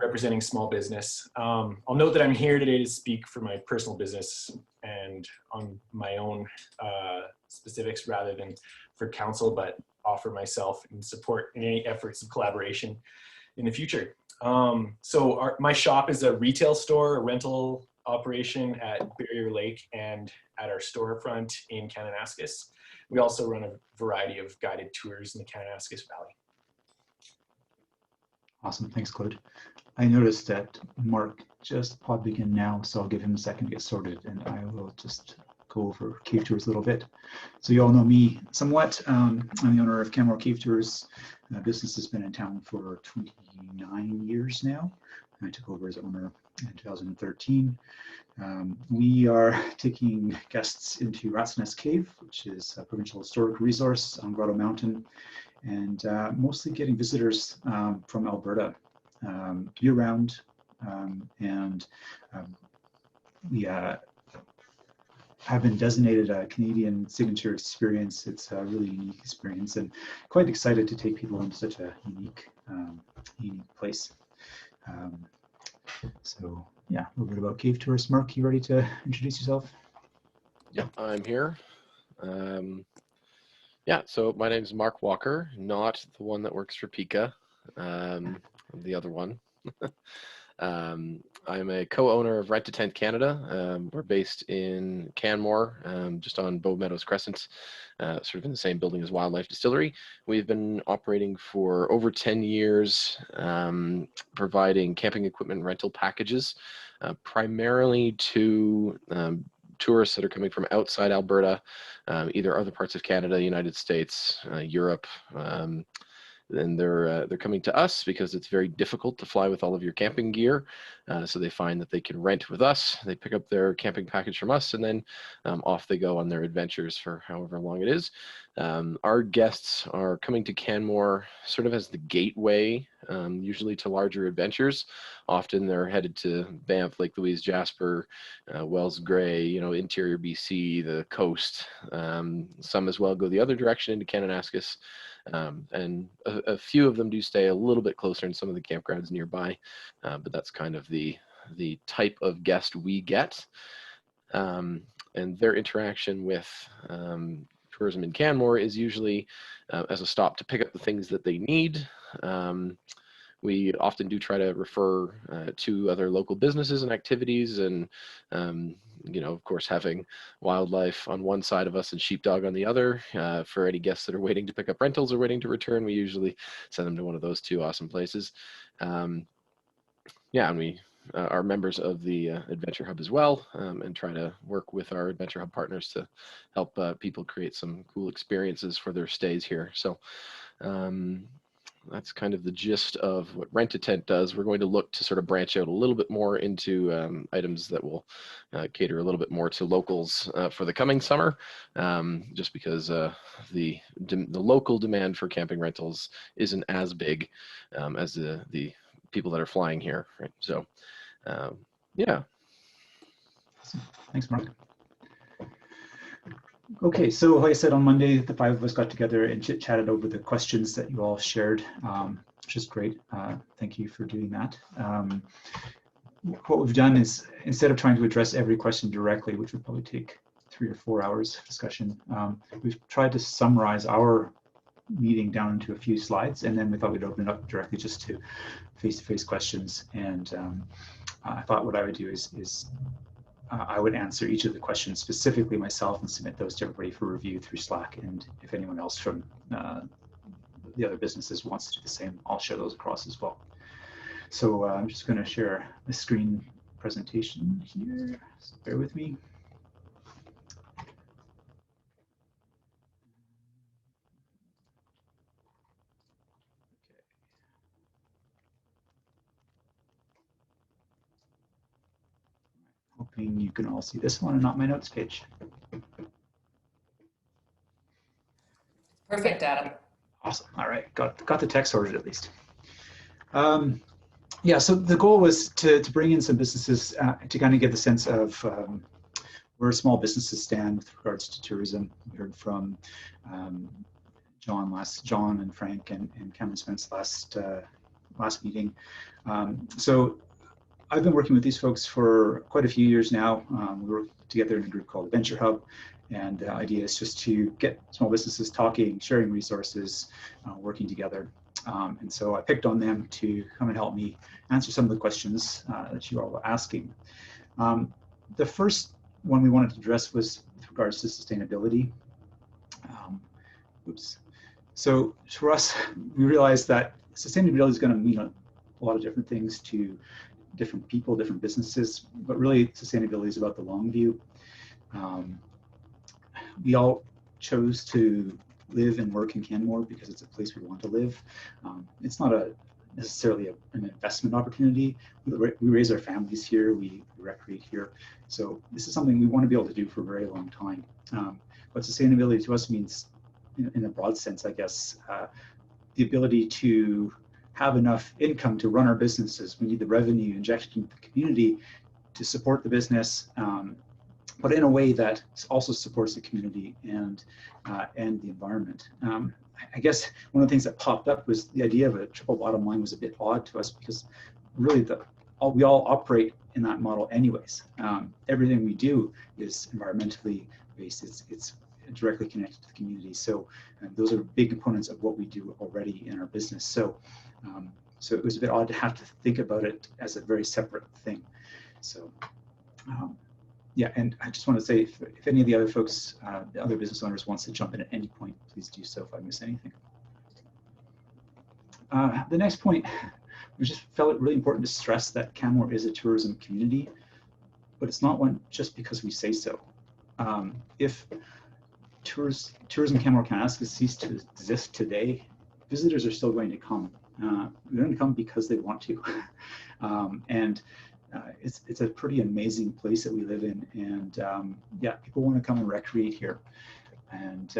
representing small business. I'll note that I'm here today to speak for my personal business and on my own specifics rather than for counsel, but offer myself and support in any efforts of collaboration in the future. My shop is a retail store, a rental operation at Barrier Lake and at our storefront in Kananaskis. We also run a variety of guided tours in the Kananaskis Valley. Awesome, thanks, Claude. I noticed that Mark just popped in now, so I'll give him a second to get sorted, and I will just go over cave tours a little bit. So you all know me somewhat. I'm the owner of Canmore Cave Tours. Business has been in town for 29 years now. I took over as owner in 2013. We are taking guests into Rat's Nest Cave, which is a provincial historic resource on Grotto Mountain, and mostly getting visitors from Alberta year-round. We have been designated a Canadian signature experience. It's a really unique experience, and quite excited to take people into such a unique place. So yeah, a little bit about cave tours. Mark, you ready to introduce yourself? Yep, I'm here. Yeah, so my name is Mark Walker, not the one that works for Pika, the other one. I'm a co-owner of Rent to Tent Canada. We're based in Canmore, just on Bow Meadows Crescent, sort of in the same building as Wildlife Distillery. We've been operating for over 10 years, providing camping equipment rental packages, primarily to tourists that are coming from outside Alberta, either other parts of Canada, United States, Europe. And they're coming to us because it's very difficult to fly with all of your camping gear. So they find that they can rent with us. They pick up their camping package from us, and then off they go on their adventures for however long it is. Our guests are coming to Canmore sort of as the gateway, usually to larger adventures. Often they're headed to Banff, Lake Louise, Jasper, Wells Gray, interior BC, the coast. Some as well go the other direction into Kananaskis. And a few of them do stay a little bit closer in some of the campgrounds nearby, but that's kind of the type of guest we get. And their interaction with tourism in Canmore is usually as a stop to pick up the things that they need. We often do try to refer to other local businesses and activities, and of course, having wildlife on one side of us and sheepdog on the other. For any guests that are waiting to pick up rentals or waiting to return, we usually send them to one of those two awesome places. Yeah, and we are members of the Adventure Hub as well, and try to work with our Adventure Hub partners to help people create some cool experiences for their stays here. So that's kind of the gist of what Rent a Tent does. We're going to look to sort of branch out a little bit more into items that will cater a little bit more to locals for the coming summer, just because the local demand for camping rentals isn't as big as the people that are flying here, right? So, yeah. Awesome. Thanks, Mark. Okay, so like I said, on Monday, the five of us got together and chit-chatted over the questions that you all shared, which is great. Thank you for doing that. What we've done is, instead of trying to address every question directly, which would probably take 3 or 4 hours of discussion, we've tried to summarize our meeting down into a few slides, and then we thought we'd open it up directly just to face-to-face questions. And I thought what I would do is I would answer each of the questions specifically myself and submit those to everybody for review through Slack. And if anyone else from the other businesses wants to do the same, I'll share those across as well. So I'm just going to share the screen presentation here. So bear with me. Hoping you can all see this one and not my notes page. Perfect, Adam. Awesome. All right, got the text sorted at least. Yeah, so the goal was to bring in some businesses to kind of get the sense of where small businesses stand with regards to tourism. We heard from John and Frank and Cameron Spence last meeting. So I've been working with these folks for quite a few years now. We work together in a group called Adventure Hub, and the idea is just to get small businesses talking, sharing resources, working together. And so I picked on them to come and help me answer some of the questions that you all were asking. The first one we wanted to address was with regards to sustainability. So for us, we realized that sustainability is going to mean a lot of different things to different people, different businesses, but really sustainability is about the long view. We all chose to live and work in Canmore because it's a place we want to live. It's not a necessarily an investment opportunity. We raise our families here, we recreate here. So this is something we want to be able to do for a very long time. But sustainability to us means, in a broad sense, I guess, the ability to have enough income to run our businesses. We need the revenue injected into the community to support the business, but in a way that also supports the community and the environment. I guess one of the things that popped up was the idea of a triple bottom line was a bit odd to us, because really we all operate in that model anyways. Everything we do is environmentally based. It's directly connected to the community. So those are big components of what we do already in our business. So it was a bit odd to have to think about it as a very separate thing. So yeah, and I just want to say, if any of the other folks, the other business owners wants to jump in at any point, please do so if I miss anything. The next point, we just felt it really important to stress that Canmore is a tourism community, but it's not one just because we say so. If tourism Canmore Kananaskis ceased to exist today, visitors are still going to come. They're going to come because they want to. It's a pretty amazing place that we live in, and yeah, people want to come and recreate here. And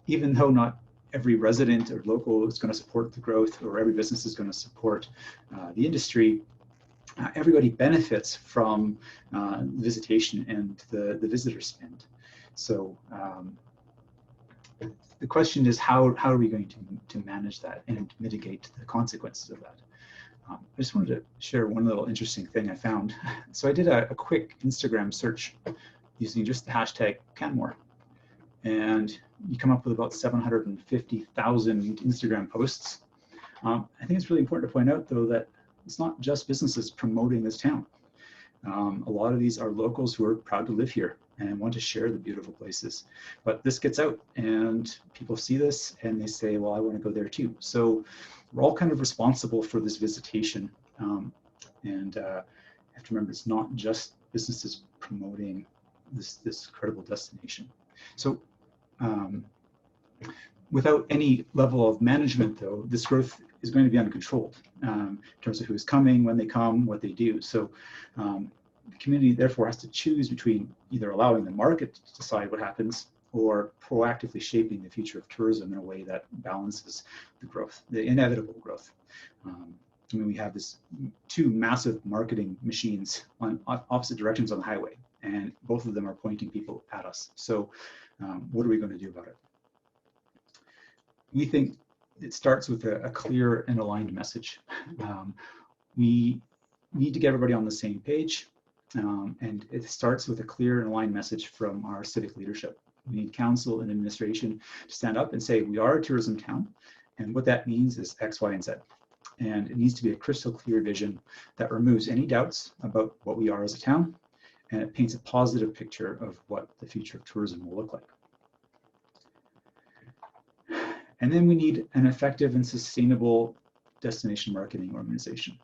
even though not every resident or local is going to support the growth, or every business is going to support the industry, everybody benefits from visitation and the visitor spend. So the question is, how are we going to manage that and mitigate the consequences of that? I just wanted to share one little interesting thing I found. So I did a quick Instagram search using just the hashtag Canmore, and you come up with about 750,000 Instagram posts. I think it's really important to point out, though, that it's not just businesses promoting this town. A lot of these are locals who are proud to live here and want to share the beautiful places. But this gets out and people see this and they say, well, I want to go there too. So we're all kind of responsible for this visitation. And you have to remember, it's not just businesses promoting this incredible destination. So without any level of management, though, this growth is going to be uncontrolled in terms of who's coming, when they come, what they do. So the community therefore has to choose between either allowing the market to decide what happens, or proactively shaping the future of tourism in a way that balances the growth, the inevitable growth. I mean, we have this two massive marketing machines on opposite directions on the highway, and both of them are pointing people at us. So what are we going to do about it? We think it starts with a clear and aligned message. We need to get everybody on the same page, and it starts with a clear and aligned message from our civic leadership. We need council and administration to stand up and say, we are a tourism town, and what that means is X, Y, and Z. And it needs to be a crystal clear vision that removes any doubts about what we are as a town, and it paints a positive picture of what the future of tourism will look like. And then we need an effective and sustainable destination marketing organization.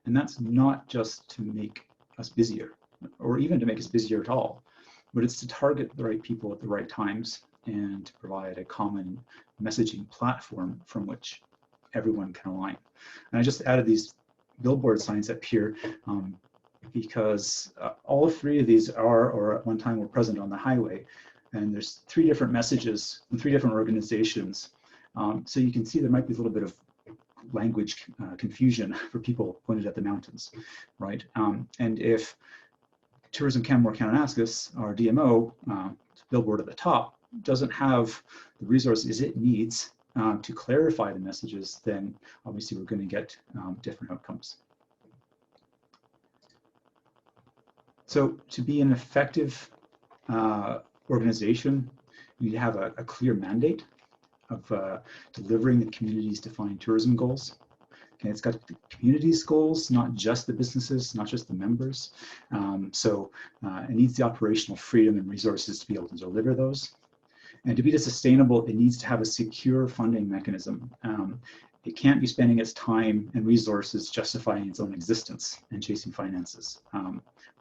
And that's not just to make us busier, or even to make us busier at all, but it's to target the right people at the right times and to provide a common messaging platform from which everyone can align. And I just added these billboard signs up here because all three of these are, or at one time were present on the highway. And there's three different messages from three different organizations. So you can see there might be a little bit of language confusion for people pointed at the mountains, right? And if Tourism Canmore Kananaskis, our DMO, billboard at the top, doesn't have the resources it needs to clarify the messages, then obviously we're going to get different outcomes. So to be an effective organization, you need to have a clear mandate of delivering the community's defined tourism goals. Okay, it's got the community's goals, not just the businesses, not just the members. So it needs the operational freedom and resources to be able to deliver those. And to be sustainable, it needs to have a secure funding mechanism. It can't be spending its time and resources justifying its own existence and chasing finances,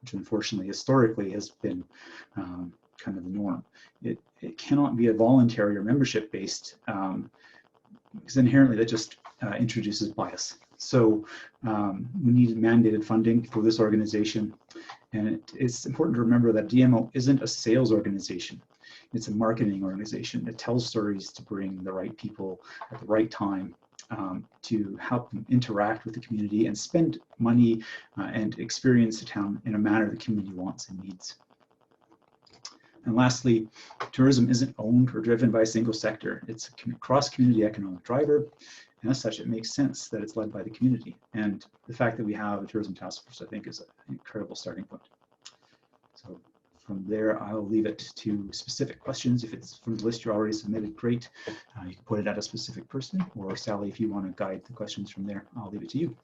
which unfortunately historically has been kind of the norm. It cannot be a voluntary or membership-based because inherently that just introduces bias. So we need mandated funding for this organization. And it's important to remember that DMO isn't a sales organization. It's a marketing organization. It tells stories to bring the right people at the right time, to help them interact with the community and spend money and experience the town in a manner the community wants and needs. And lastly, tourism isn't owned or driven by a single sector. It's a cross-community economic driver, and as such, it makes sense that it's led by the community. And the fact that we have a tourism task force, I think, is an incredible starting point. So from there, I'll leave it to specific questions. If it's from the list you already submitted, great. You can put it at a specific person, or Sally, if you want to guide the questions from there, I'll leave it to you.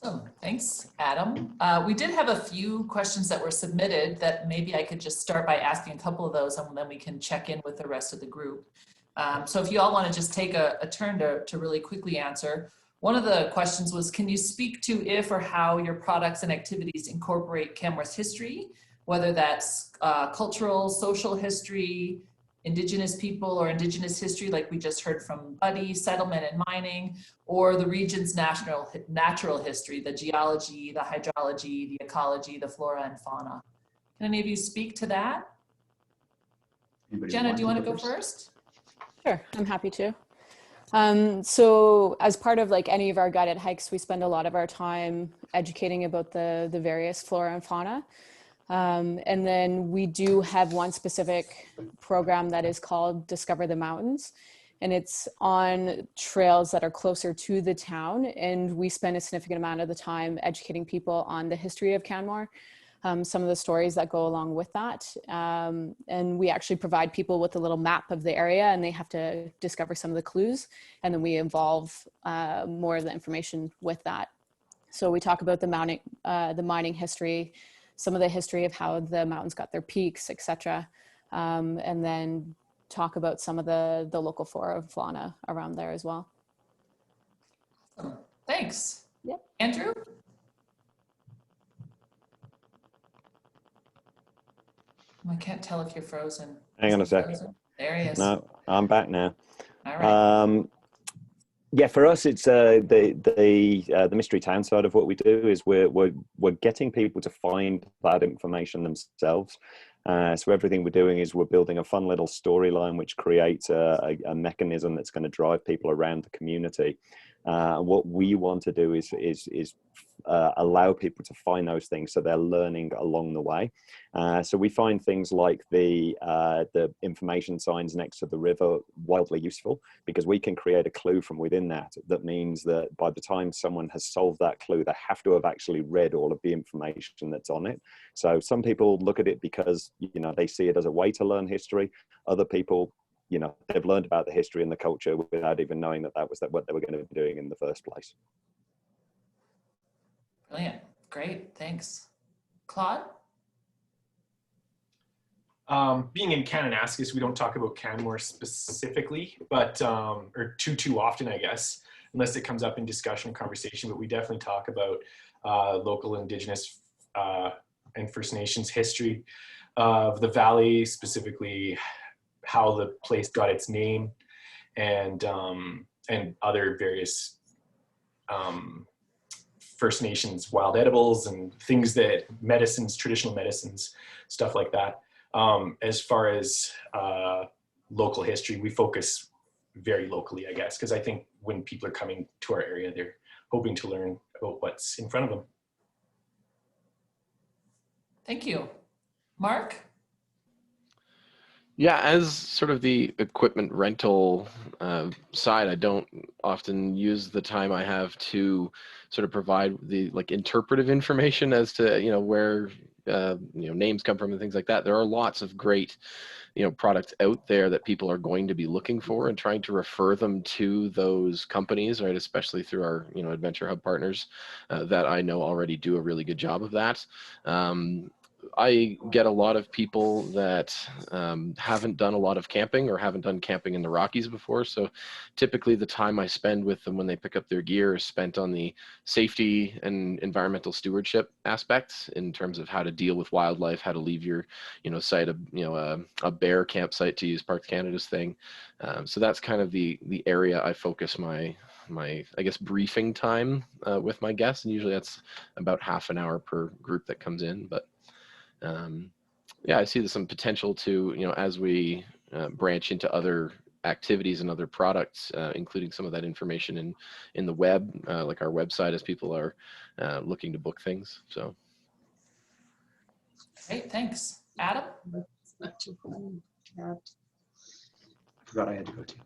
Awesome. Thanks, Adam. We did have a few questions that were submitted that maybe I could just start by asking a couple of those, and then we can check in with the rest of the group. So if you all want to just take a turn to really quickly answer. One of the questions was, can you speak to if or how your products and activities incorporate Canmore's history, whether that's cultural, social history, Indigenous people or Indigenous history, like we just heard from Buddy, settlement and mining, or the region's natural history, the geology, the hydrology, the ecology, the flora and fauna. Can any of you speak to that? Anybody Jenna, do you want to go first? Sure, I'm happy to. So as part of like any of our guided hikes, we spend a lot of our time educating about the various flora and fauna. And then we do have one specific program that is called Discover the Mountains. And it's on trails that are closer to the town. And we spend a significant amount of the time educating people on the history of Canmore, some of the stories that go along with that. And we actually provide people with a little map of the area, and they have to discover some of the clues. And then we involve more of the information with that. So we talk about the mining history, some of the history of how the mountains got their peaks, etc. And then talk about some of the local flora and fauna around there as well. Thanks. Yep. Andrew? I can't tell if you're frozen. Hang on a sec. Frozen? There he is. No, I'm back now. All right. Yeah, for us, it's the mystery town side of what we do is we're getting people to find that information themselves. So everything we're doing is we're building a fun little storyline which creates a mechanism that's going to drive people around the community. What we want to do is allow people to find those things so they're learning along the way. So we find things like the information signs next to the river wildly useful, because we can create a clue from within that. That means that by the time someone has solved that clue, they have to have actually read all of the information that's on it. So some people look at it because, you know, they see it as a way to learn history. Other people, you know, they've learned about the history and the culture without even knowing that was what they were going to be doing in the first place. Brilliant. Great. Thanks. Claude? Being in Kananaskis, we don't talk about Canmore specifically, but or too often, I guess, unless it comes up in discussion or conversation. But we definitely talk about local Indigenous and First Nations history of the valley, specifically how the place got its name, and other various First Nations wild edibles and things that traditional medicines, stuff like that. As far as local history, we focus very locally, I guess, because I think when people are coming to our area, they're hoping to learn about what's in front of them. Thank you. Mark? Yeah, as sort of the equipment rental side, I don't often use the time I have to sort of provide the interpretive information as to, you know, where names come from and things like that. There are lots of great, products out there that people are going to be looking for, and trying to refer them to those companies, right? Especially through our, Adventure Hub partners that I know already do a really good job of that. I get a lot of people that haven't done a lot of camping or haven't done camping in the Rockies before. So typically the time I spend with them when they pick up their gear is spent on the safety and environmental stewardship aspects in terms of how to deal with wildlife, how to leave your, site, a bear campsite, to use Parks Canada's thing. So that's kind of the area I focus my I guess briefing time with my guests, and usually that's about half an hour per group that comes in. But yeah, I see there's some potential to, as we branch into other activities and other products, including some of that information in the web, like our website, as people are looking to book things. So great, thanks. Adam? I forgot I had to go too.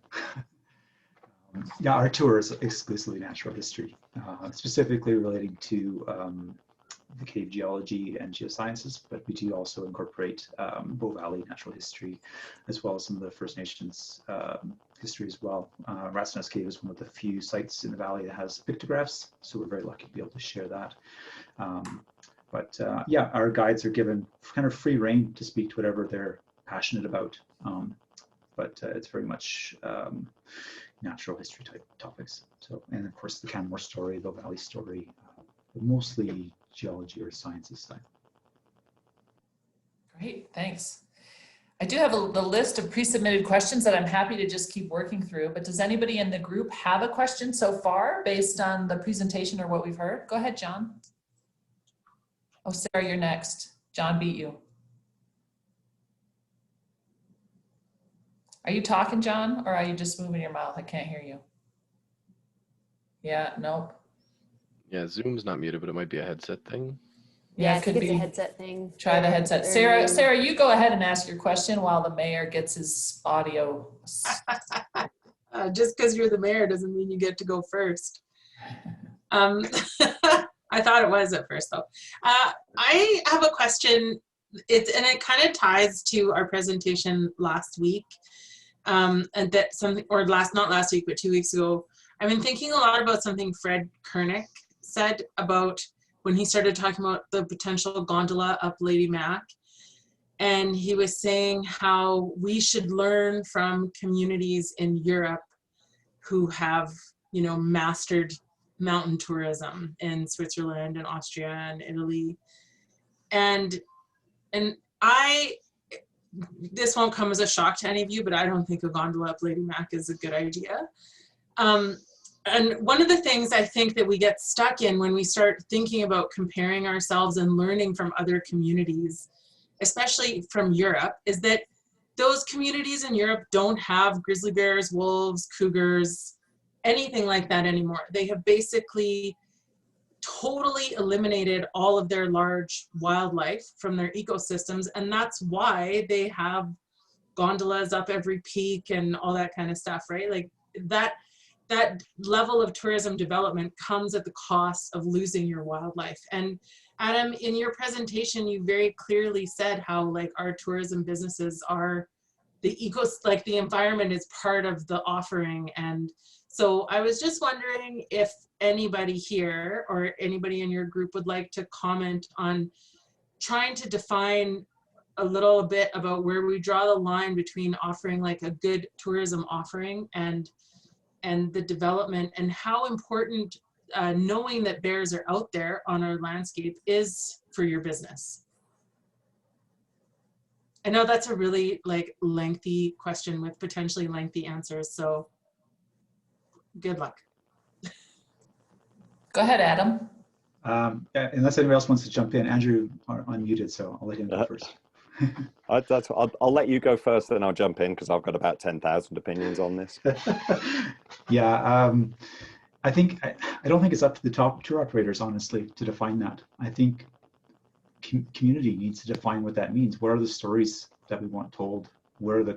Yeah, our tour is exclusively natural history, specifically relating to the cave geology and geosciences, but we do also incorporate Bow Valley natural history, as well as some of the First Nations history as well. Rat's Nest Cave is one of the few sites in the valley that has pictographs, so we're very lucky to be able to share that. Yeah, our guides are given kind of free rein to speak to whatever they're passionate about, but it's very much natural history type topics. So, and of course the Canmore story, the Valley story, mostly geology or sciences side. Great, thanks. I do have the list of pre-submitted questions that I'm happy to just keep working through, but does anybody in the group have a question so far based on the presentation or what we've heard? Go ahead, John. Oh, Sarah, you're next. John beat you. Are you talking, John, or are you just moving your mouth? I can't hear you. Yeah, nope. yeah, Zoom's not muted, but it might be a headset thing. Yeah, I it could think it's be a headset thing. Try the headset. Sarah, you go ahead and ask your question while the mayor gets his audio. Just because you're the mayor doesn't mean you get to go first. I thought it was at first though. I have a question. It kind of ties to our presentation last week, and that something, or not last week, but 2 weeks ago. I've been thinking a lot about something Fred Kernick said about when he started talking about the potential gondola up Lady Mac. And he was saying how we should learn from communities in Europe who have, mastered mountain tourism in Switzerland and Austria and Italy. And this won't come as a shock to any of you, but I don't think a gondola up Lady Mac is a good idea. And one of the things I think that we get stuck in when we start thinking about comparing ourselves and learning from other communities, especially from Europe, is that those communities in Europe don't have grizzly bears, wolves, cougars, anything like that anymore. They have basically totally eliminated all of their large wildlife from their ecosystems, and that's why they have gondolas up every peak and all that kind of stuff, right? Like that level of tourism development comes at the cost of losing your wildlife. And Adam, in your presentation, you very clearly said how like our tourism businesses are the environment is part of the offering. And so I was just wondering if anybody here or anybody in your group would like to comment on trying to define a little bit about where we draw the line between offering like a good tourism offering and the development, and how important knowing that bears are out there on our landscape is for your business. I know that's a really like lengthy question with potentially lengthy answers, so good luck. Go ahead, Adam. Unless anybody else wants to jump in, Andrew are unmuted, so I'll let him go first. I'll let you go first, then I'll jump in because I've got about 10,000 opinions on this. Yeah, I don't think it's up to the top tour operators, honestly, to define that. I think community needs to define what that means. What are the stories that we want told? What are the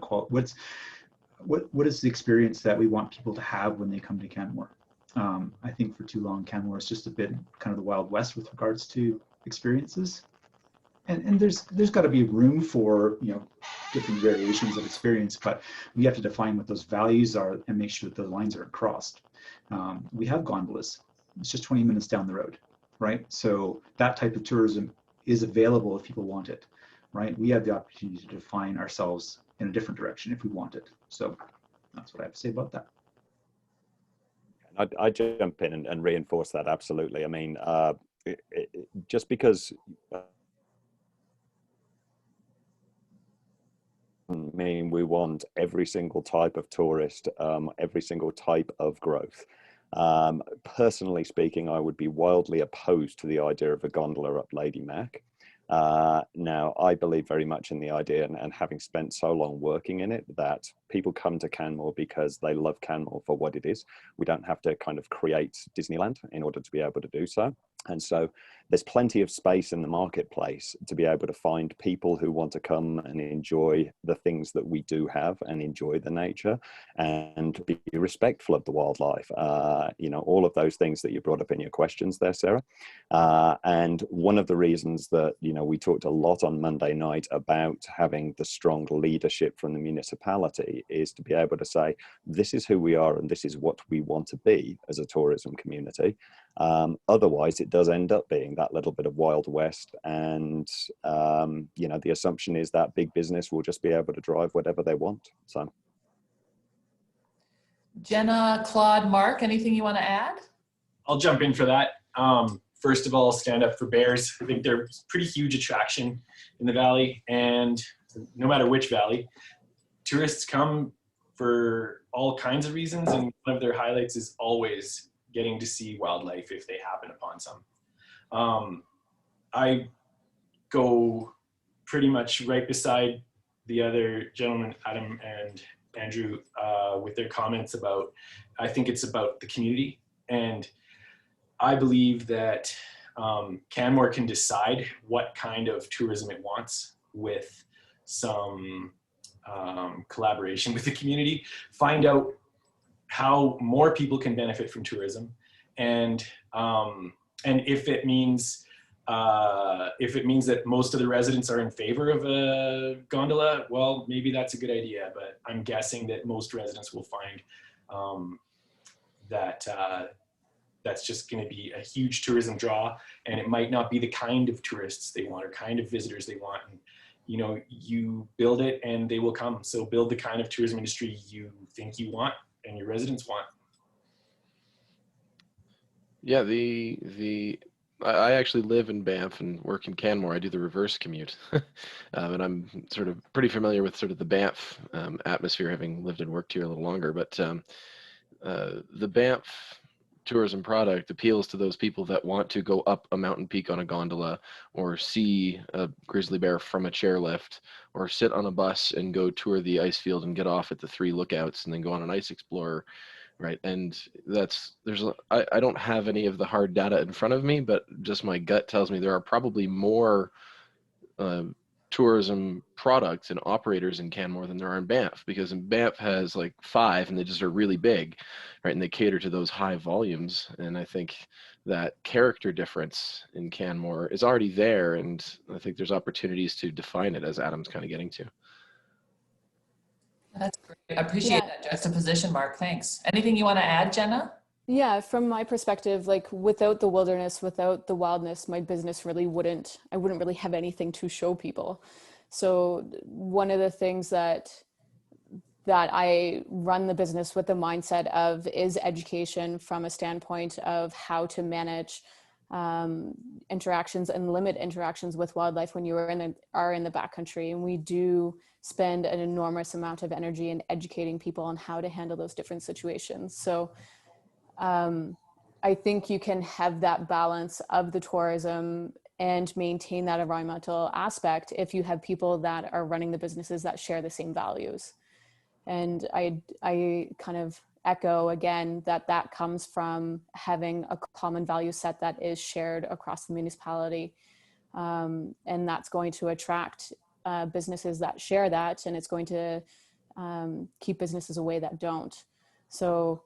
what is the experience that we want people to have when they come to Canmore? I think for too long, Canmore is just a bit kind of the Wild West with regards to experiences. And there's got to be room for different variations of experience, but we have to define what those values are and make sure that the lines aren't crossed. We have gondolas. It's just 20 minutes down the road, right? So that type of tourism is available if people want it, right? We have the opportunity to define ourselves in a different direction if we want it. So that's what I have to say about that. I jump in and reinforce that, absolutely. I mean, just because mean we want every single type of tourist, every single type of growth. Personally speaking, I would be wildly opposed to the idea of a gondola up Lady Mac. Now, I believe very much in the idea, and having spent so long working in it, that people come to Canmore because they love Canmore for what it is. We don't have to kind of create Disneyland in order to be able to do so. And so there's plenty of space in the marketplace to be able to find people who want to come and enjoy the things that we do have and enjoy the nature and be respectful of the wildlife. You know, all of those things that you brought up in your questions there, Sarah. And one of the reasons that, you know, we talked a lot on Monday night about having the strong leadership from the municipality is to be able to say, this is who we are and this is what we want to be as a tourism community. Otherwise, it does end up being that little bit of Wild West, and you know, the assumption is that big business will just be able to drive whatever they want. So, Jenna, Claude, Mark, anything you want to add? I'll jump in for that. First of all, stand up for bears. I think they're a pretty huge attraction in the valley, and no matter which valley, tourists come for all kinds of reasons, and one of their highlights is always getting to see wildlife if they happen upon some. I go pretty much right beside the other gentlemen, Adam and Andrew, with their comments about, I think it's about the community. And I believe that Canmore can decide what kind of tourism it wants with some collaboration with the community, find out how more people can benefit from tourism, and if it means that most of the residents are in favor of a gondola, well, maybe that's a good idea. But I'm guessing that most residents will find that that's just going to be a huge tourism draw, and it might not be the kind of tourists they want or kind of visitors they want. And, you know, you build it and they will come. So build the kind of tourism industry you think you want and your residents want. Yeah, I actually live in Banff and work in Canmore. I do the reverse commute. And I'm sort of pretty familiar with sort of the Banff atmosphere, having lived and worked here a little longer. But the Banff tourism product appeals to those people that want to go up a mountain peak on a gondola, or see a grizzly bear from a chairlift, or sit on a bus and go tour the ice field and get off at the 3 lookouts and then go on an ice explorer. Right. And I don't have any of the hard data in front of me, but just my gut tells me there are probably more tourism products and operators in Canmore than there are in Banff, because in Banff has like 5 and they just are really big, right? And they cater to those high volumes. And I think that character difference in Canmore is already there. And I think there's opportunities to define it, as Adam's kind of getting to. That's great. I appreciate that juxtaposition, Mark. Thanks. Anything you want to add, Jenna? Yeah, from my perspective, like without the wilderness, without the wildness, my business really I wouldn't really have anything to show people. So one of the things that I run the business with the mindset of is education, from a standpoint of how to manage interactions and limit interactions with wildlife when you are in the backcountry. And we do spend an enormous amount of energy in educating people on how to handle those different situations. So I think you can have that balance of the tourism and maintain that environmental aspect if you have people that are running the businesses that share the same values. And I kind of echo again that comes from having a common value set that is shared across the municipality. And that's going to attract businesses that share that, and it's going to keep businesses away that don't. So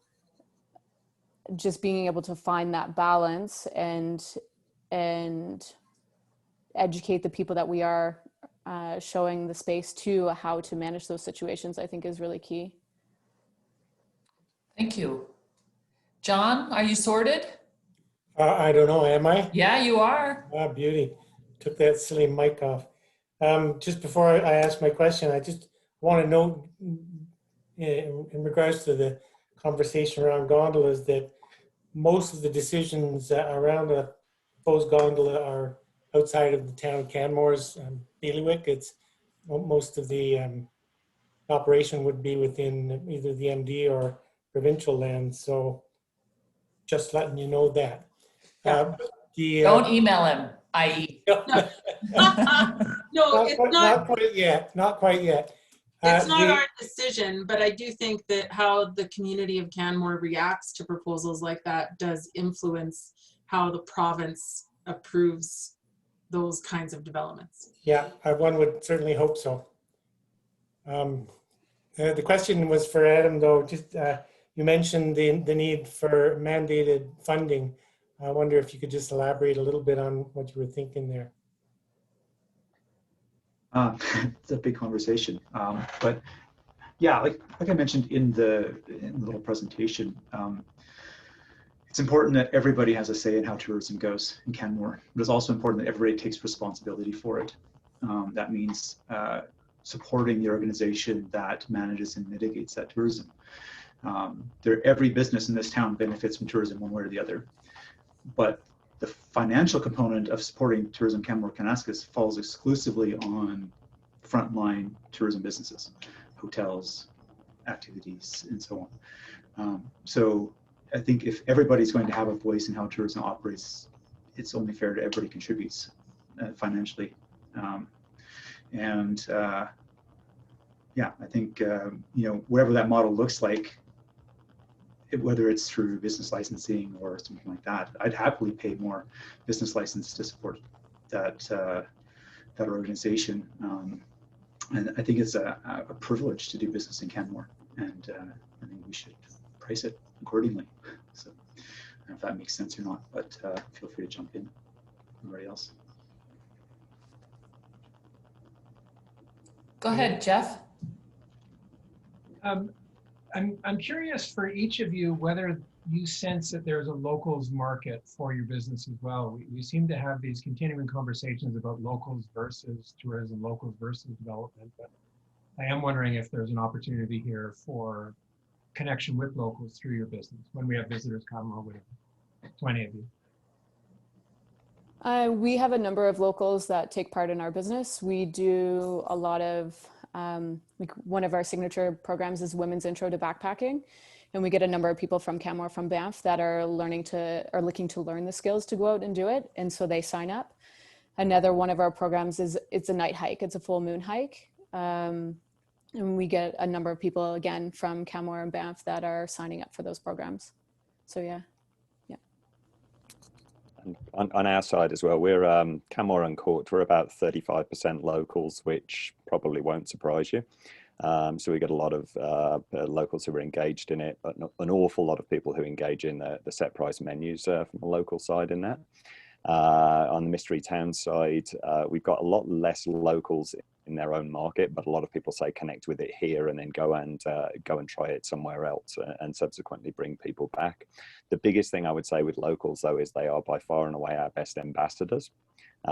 just being able to find that balance and educate the people that we are showing the space to how to manage those situations, I think is really key. Thank you. John, are you sorted? I don't know, am I? Yeah, you are. Ah, beauty. took that silly mic off. Just before I ask my question, I just want to note in regards to the conversation around gondolas that most of the decisions around a proposed gondola are outside of the town of Canmore's bailiwick. It's most of the operation would be within either the MD or provincial land. So just letting you know that. Don't email him, i.e. No, it's not. Not quite yet. Not quite yet. It's not our decision, but I do think that how the community of Canmore reacts to proposals like that does influence how the province approves those kinds of developments. Yeah, one would certainly hope so. The question was for Adam, though. Just you mentioned the need for mandated funding. I wonder if you could just elaborate a little bit on what you were thinking there. It's a big conversation, but yeah, like I mentioned in the little presentation, it's important that everybody has a say in how tourism goes in Canmore. But it's also important that everybody takes responsibility for it. That means supporting the organization that manages and mitigates that tourism. Every business in this town benefits from tourism one way or the other. But the financial component of supporting tourism Canmore Kananaskis falls exclusively on frontline tourism businesses, hotels, activities, and so on. So I think if everybody's going to have a voice in how tourism operates, it's only fair that everybody contributes financially. Yeah, I think whatever that model looks like, whether it's through business licensing or something like that, I'd happily pay more business license to support that organization. And I think it's a privilege to do business in Canmore, and I think we should price it accordingly. So I don't know if that makes sense or not, but feel free to jump in. Everybody else. Go ahead, Jeff. I'm curious for each of you whether you sense that there's a locals market for your business as well. We seem to have these continuing conversations about locals versus tourism, locals versus development, but I am wondering if there's an opportunity here for connection with locals through your business when we have visitors come or whatever, 20 of you. We have a number of locals that take part in our business. We do a lot of, like one of our signature programs is Women's Intro to Backpacking. And we get a number of people from Canmore, from Banff that are looking to learn the skills to go out and do it. And so they sign up. Another one of our programs is, it's a night hike. It's a full moon hike. And we get a number of people, again, from Canmore and Banff that are signing up for those programs. So yeah. On our side as well, we're Canmore Uncorked. We're about 35% locals, which probably won't surprise you. So we get a lot of locals who are engaged in it, but not an awful lot of people who engage in the set price menus from the local side in that. On the Mystery Town side, we've got a lot less locals in their own market, but a lot of people say connect with it here and then go and try it somewhere else and subsequently bring people back. The biggest thing I would say with locals though is they are by far and away our best ambassadors. So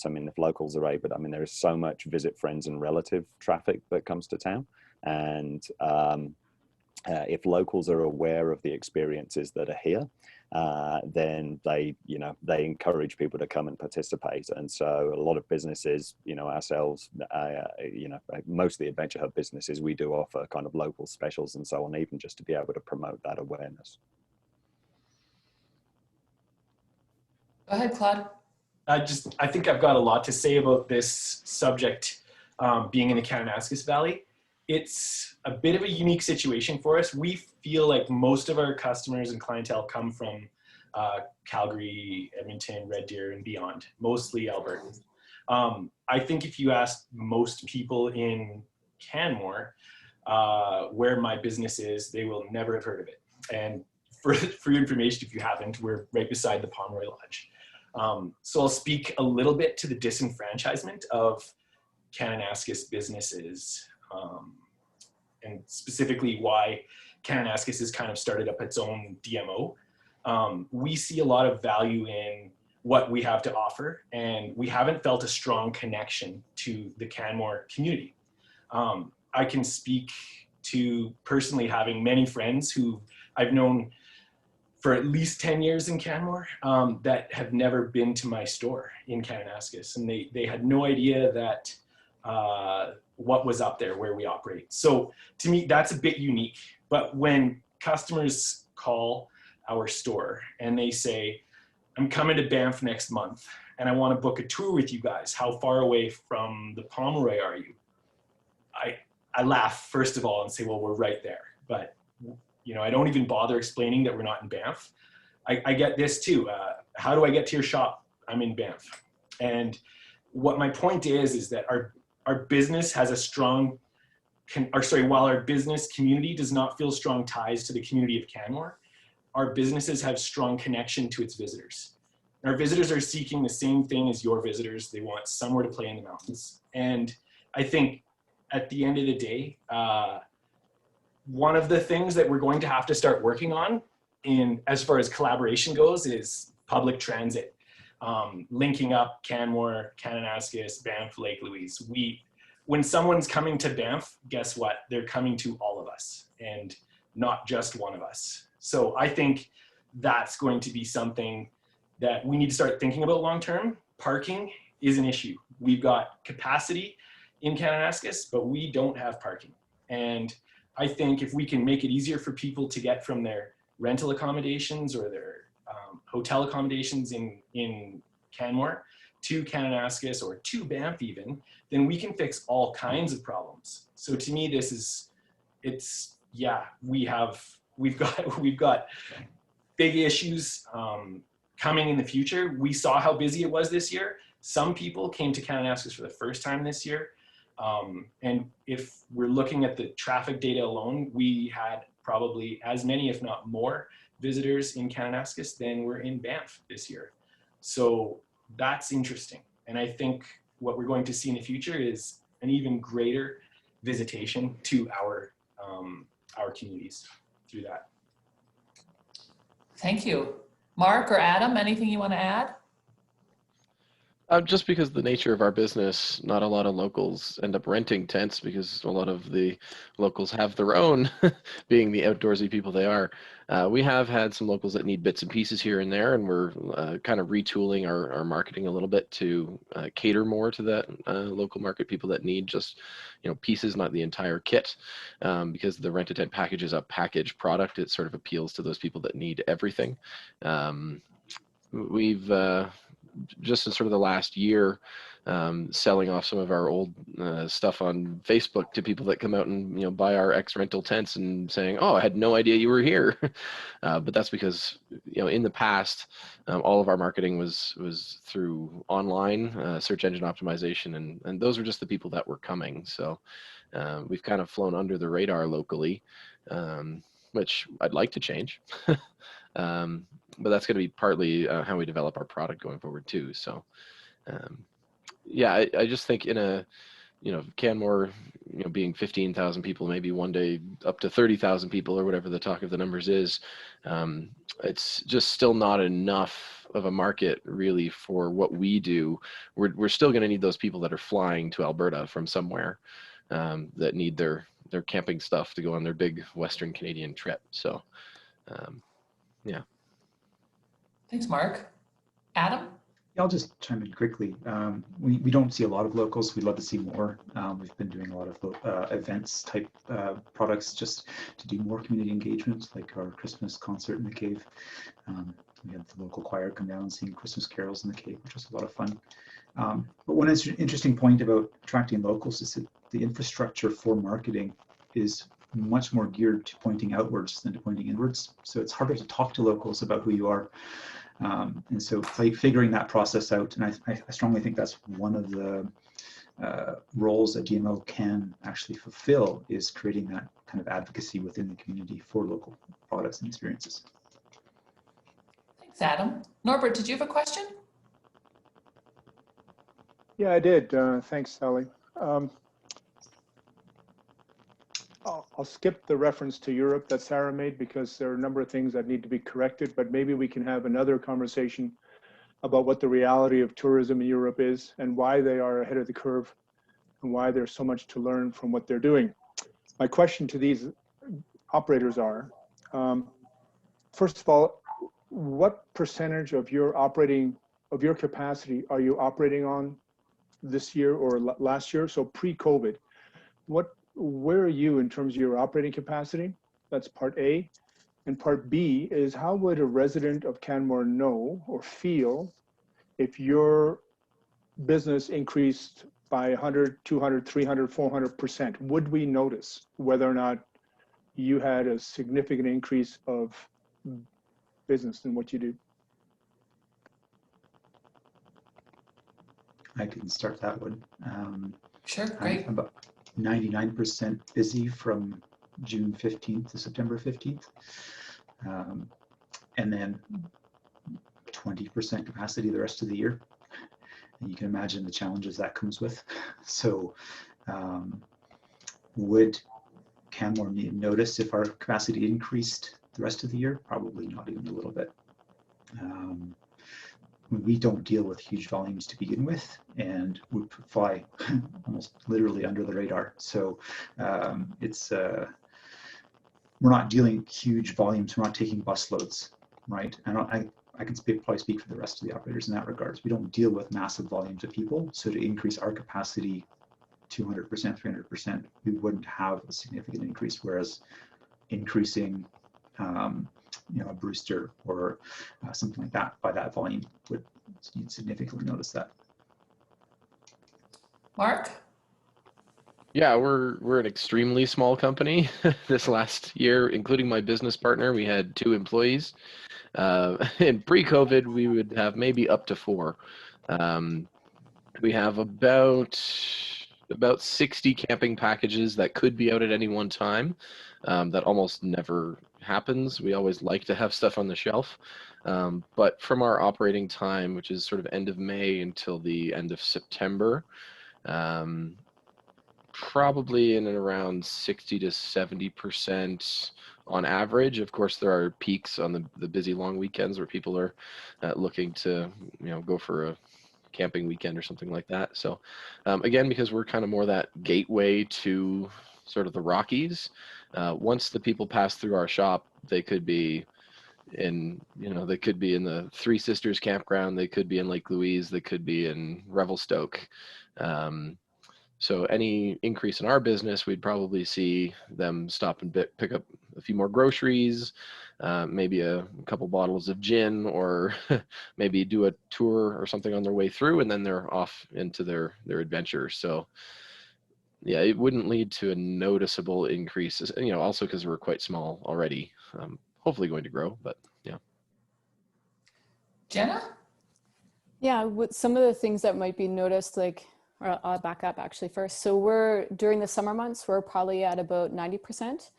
I mean, if locals are able, there is so much visit friends and relative traffic that comes to town, and if locals are aware of the experiences that are here, then they encourage people to come and participate. And so a lot of businesses, ourselves, most of the Adventure Hub businesses, we do offer kind of local specials and so on, even just to be able to promote that awareness. Go ahead, Claude. I think I've got a lot to say about this subject, being in the Kananaskis Valley. It's a bit of a unique situation for us. We feel like most of our customers and clientele come from Calgary, Edmonton, Red Deer, and beyond, mostly Albertans. I think if you ask most people in Canmore where my business is, they will never have heard of it. And for your information, if you haven't, we're right beside the Pomeroy Lodge. So I'll speak a little bit to the disenfranchisement of Kananaskis businesses, and specifically why Kananaskis has kind of started up its own DMO. We see a lot of value in what we have to offer, and we haven't felt a strong connection to the Canmore community. I can speak to personally having many friends who I've known for at least 10 years in Canmore that have never been to my store in Kananaskis, and they had no idea that what was up there where we operate. So to me, that's a bit unique. But when customers call our store and they say, I'm coming to Banff next month and I want to book a tour with you guys, how far away from the Pomeroy are you? I laugh first of all and say, well, we're right there. But you know, I don't even bother explaining that we're not in Banff. I get this too. How do I get to your shop? I'm in Banff. And what my point is that our business has a strong, while our business community does not feel strong ties to the community of Canmore, our businesses have strong connection to its visitors. Our visitors are seeking the same thing as your visitors. They want somewhere to play in the mountains. And I think at the end of the day, one of the things that we're going to have to start working on as far as collaboration goes is public transit, linking up Canmore, Kananaskis, Banff, Lake Louise. When someone's coming to Banff, guess what? They're coming to all of us and not just one of us. So I think that's going to be something that we need to start thinking about long-term. Parking is an issue. We've got capacity in Kananaskis, but we don't have parking. And I think if we can make it easier for people to get from their rental accommodations or their hotel accommodations in Canmore to Kananaskis or to Banff even, then we can fix all kinds of problems. So to me, we've got big issues coming in the future. We saw how busy it was this year. Some people came to Kananaskis for the first time this year. And if we're looking at the traffic data alone, we had probably as many, if not more, visitors in Kananaskis than were in Banff this year. So that's interesting. And I think what we're going to see in the future is an even greater visitation to our communities through that. Thank you. Mark or Adam, anything you want to add? Just because of the nature of our business, not a lot of locals end up renting tents because a lot of the locals have their own, being the outdoorsy people they are. We have had some locals that need bits and pieces here and there, and we're kind of retooling our marketing a little bit to cater more to that local market, people that need just, pieces, not the entire kit, because the rent-a-tent package is a package product. It sort of appeals to those people that need everything. We've just in sort of the last year, selling off some of our old stuff on Facebook to people that come out and buy our ex-rental tents and saying, "Oh, I had no idea you were here." But that's because in the past, all of our marketing was through online search engine optimization, and those were just the people that were coming. So we've kind of flown under the radar locally, which I'd like to change. But that's going to be partly how we develop our product going forward too. So, yeah, I just think in a, Canmore, being 15,000 people, maybe one day up to 30,000 people or whatever the talk of the numbers is, it's just still not enough of a market really for what we do. We're still going to need those people that are flying to Alberta from somewhere, that need their camping stuff to go on their big Western Canadian trip. So, yeah. Thanks, Mark. Adam? I'll just chime in quickly. We don't see a lot of locals. We'd love to see more. We've been doing a lot of events type products just to do more community engagement, like our Christmas concert in the cave. We had the local choir come down and sing Christmas carols in the cave, which was a lot of fun. But one interesting point about attracting locals is that the infrastructure for marketing is much more geared to pointing outwards than to pointing inwards. So it's harder to talk to locals about who you are. And so figuring that process out, and I strongly think that's one of the roles that GMO can actually fulfill, is creating that kind of advocacy within the community for local products and experiences. Thanks, Adam. Norbert, did you have a question? Yeah, I did. Thanks, Sally. I'll skip the reference to Europe that Sarah made because there are a number of things that need to be corrected, but maybe we can have another conversation about what the reality of tourism in Europe is and why they are ahead of the curve and why there's so much to learn from what they're doing. My question to these operators are, first of all, what percentage of your capacity are you operating on this year or last year? So pre-COVID, where are you in terms of your operating capacity? That's part A. And part B is, how would a resident of Canmore know or feel if your business increased by 100, 200, 300, 400%? Would we notice whether or not you had a significant increase of business in what you do? I can start that one. Sure, great. I'm about 99% busy from June 15th to September 15th. And then 20% capacity the rest of the year. And you can imagine the challenges that comes with. So would Canmore notice if our capacity increased the rest of the year? Probably not even a little bit. We don't deal with huge volumes to begin with, and we fly almost literally under the radar. So we're not dealing huge volumes. We're not taking bus loads, right? And I can probably speak for the rest of the operators in that regards. We don't deal with massive volumes of people. So to increase our capacity 200%, 300%, we wouldn't have a significant increase. Whereas increasing, a Brewster or something like that by that volume you'd significantly notice that. Mark? Yeah, we're an extremely small company. This last year, including my business partner, we had 2 employees. And pre-COVID, we would have maybe up to 4. We have about 60 camping packages that could be out at any one time. That almost never happens. We always like to have stuff on the shelf. But from our operating time, which is sort of end of May until the end of September, probably in and around 60 to 70% on average. Of course, there are peaks on the busy long weekends where people are looking to go for a camping weekend or something like that. So again, because we're kind of more that gateway to sort of the Rockies, once the people pass through our shop, they could be in the Three Sisters campground, they could be in Lake Louise, they could be in Revelstoke. So any increase in our business, we'd probably see them stop and pick up a few more groceries, maybe a couple bottles of gin, or maybe do a tour or something on their way through, and then they're off into their adventure. So yeah, it wouldn't lead to a noticeable increase, also because we're quite small already. Hopefully going to grow, but yeah. Jenna? Yeah, with some of the things that might be noticed, or I'll back up actually first. So during the summer months, we're probably at about 90%.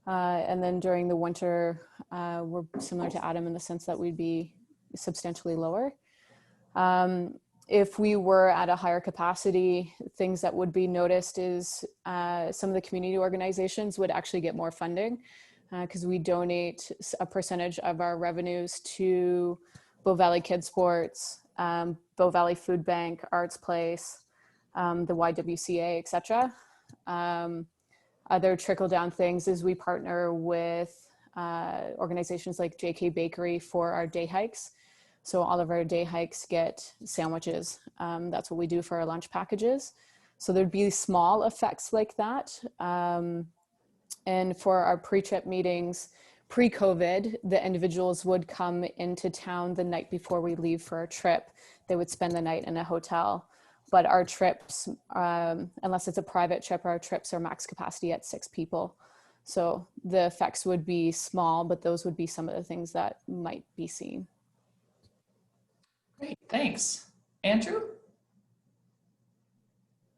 And then during the winter, we're similar to Adam in the sense that we'd be substantially lower. If we were at a higher capacity, things that would be noticed is some of the community organizations would actually get more funding because we donate a percentage of our revenues to Bow Valley Kids Sports, Bow Valley Food Bank, Arts Place, the YWCA, etc. Other trickle-down things is we partner with organizations like JK Bakery for our day hikes. So all of our day hikes get sandwiches. That's what we do for our lunch packages. So there'd be small effects like that. And for our pre-trip meetings, pre-COVID, the individuals would come into town the night before we leave for our trip. They would spend the night in a hotel. But our trips, unless it's a private trip, our trips are max capacity at 6 people. So the effects would be small, but those would be some of the things that might be seen. Great, thanks. Andrew?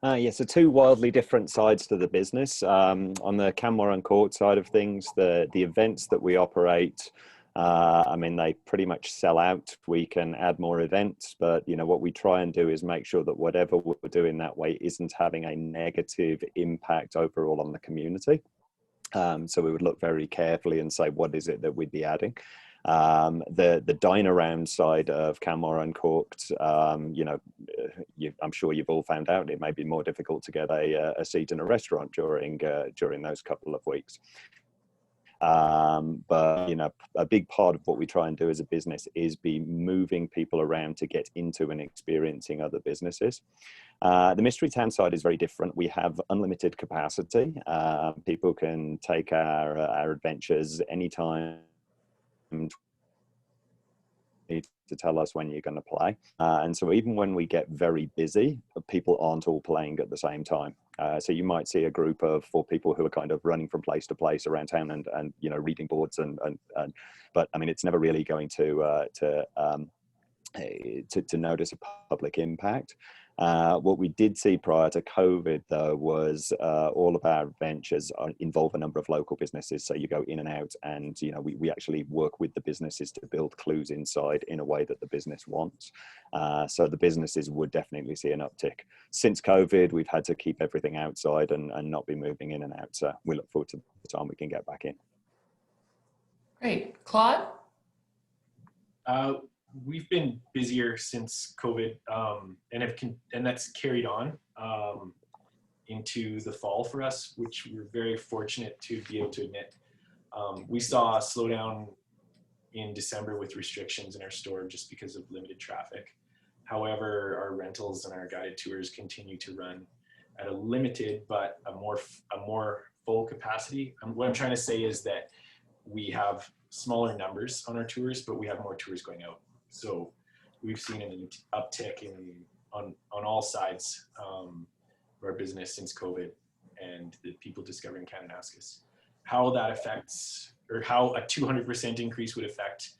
Yeah, so 2 wildly different sides to the business. On the Canmore Uncorked side of things, the events that we operate, they pretty much sell out. We can add more events, but what we try and do is make sure that whatever we're doing that way isn't having a negative impact overall on the community. So we would look very carefully and say, what is it that we'd be adding? The dine around side of Canmore Uncorked, you know, I'm sure you've all found out it may be more difficult to get a seat in a restaurant during those couple of weeks. But you know, a big part of what we try and do as a business is be moving people around to get into and experiencing other businesses. The Mystery Town side is very different. We have unlimited capacity. People can take our adventures anytime to tell us when you're going to play. And so even when we get very busy, people aren't all playing at the same time. So you might see a group of 4 people who are kind of running from place to place around town and you know, reading boards but I mean, it's never really going to notice a public impact. What we did see prior to COVID, though, was all of our adventures involve a number of local businesses. So you go in and out, and you know, we actually work with the businesses to build clues inside in a way that the business wants. So the businesses would definitely see an uptick. Since COVID, we've had to keep everything outside and not be moving in and out. So we look forward to the time we can get back in. Great. Claude? We've been busier since COVID, and that's carried on into the fall for us, which we're very fortunate to be able to admit. We saw a slowdown in December with restrictions in our store just because of limited traffic. However, our rentals and our guided tours continue to run at a limited but a more full capacity. What I'm trying to say is that we have smaller numbers on our tours, but we have more tours going out. So we've seen an uptick on all sides of our business since COVID and the people discovering Kananaskis. How that affects, or how a 200% increase would affect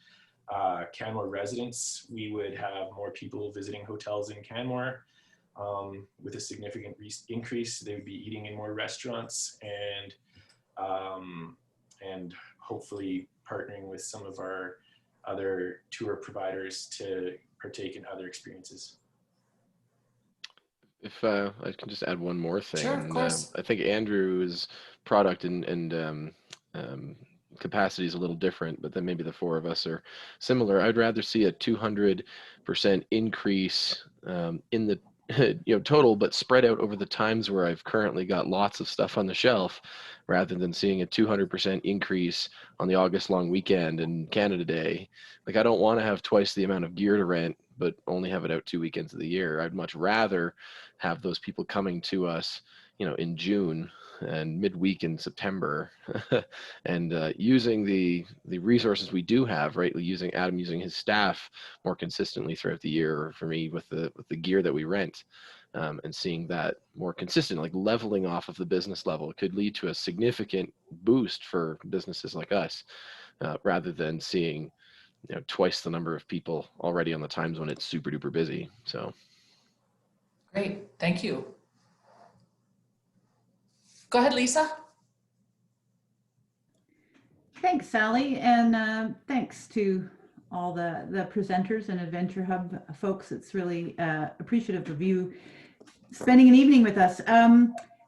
Canmore residents, we would have more people visiting hotels in Canmore. With a significant increase, they would be eating in more restaurants and hopefully partnering with some of our other tour providers to partake in other experiences. If I can just add one more thing. Sure, of course. I think Andrew's product and capacity is a little different, but then maybe the 4 of us are similar. I'd rather see a 200% increase in the total, but spread out over the times where I've currently got lots of stuff on the shelf, rather than seeing a 200% increase on the August long weekend and Canada Day. Like, I don't want to have twice the amount of gear to rent, but only have it out 2 weekends of the year. I'd much rather have those people coming to us, in June and midweek in September, and using the resources we do have, right? Using Adam, using his staff more consistently throughout the year, or for me with the gear that we rent, and seeing that more consistent, like leveling off of the business level, could lead to a significant boost for businesses like us, rather than seeing twice the number of people already on the times when it's super duper busy. So great, thank you. Go ahead, Lisa. Thanks, Sally, and thanks to all the presenters and Adventure Hub folks. It's really appreciative of you spending an evening with us.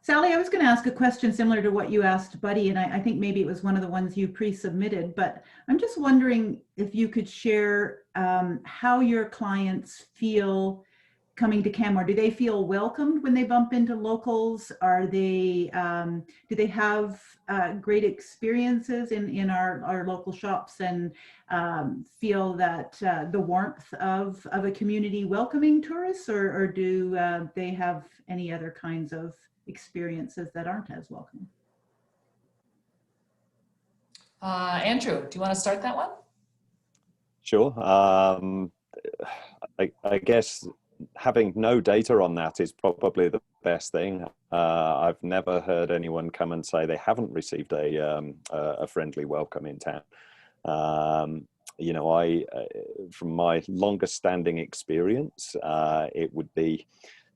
Sally, I was going to ask a question similar to what you asked Buddy, and I think maybe it was one of the ones you pre-submitted, but I'm just wondering if you could share how your clients feel coming to Canmore. Do they feel welcomed when they bump into locals? Are they, do they have great experiences in our local shops and feel that the warmth of a community welcoming tourists, or do they have any other kinds of experiences that aren't as welcoming? Andrew, do you want to start that one? Sure. I guess having no data on that is probably the best thing. I've never heard anyone come and say they haven't received a friendly welcome in town. From my longest standing experience, it would be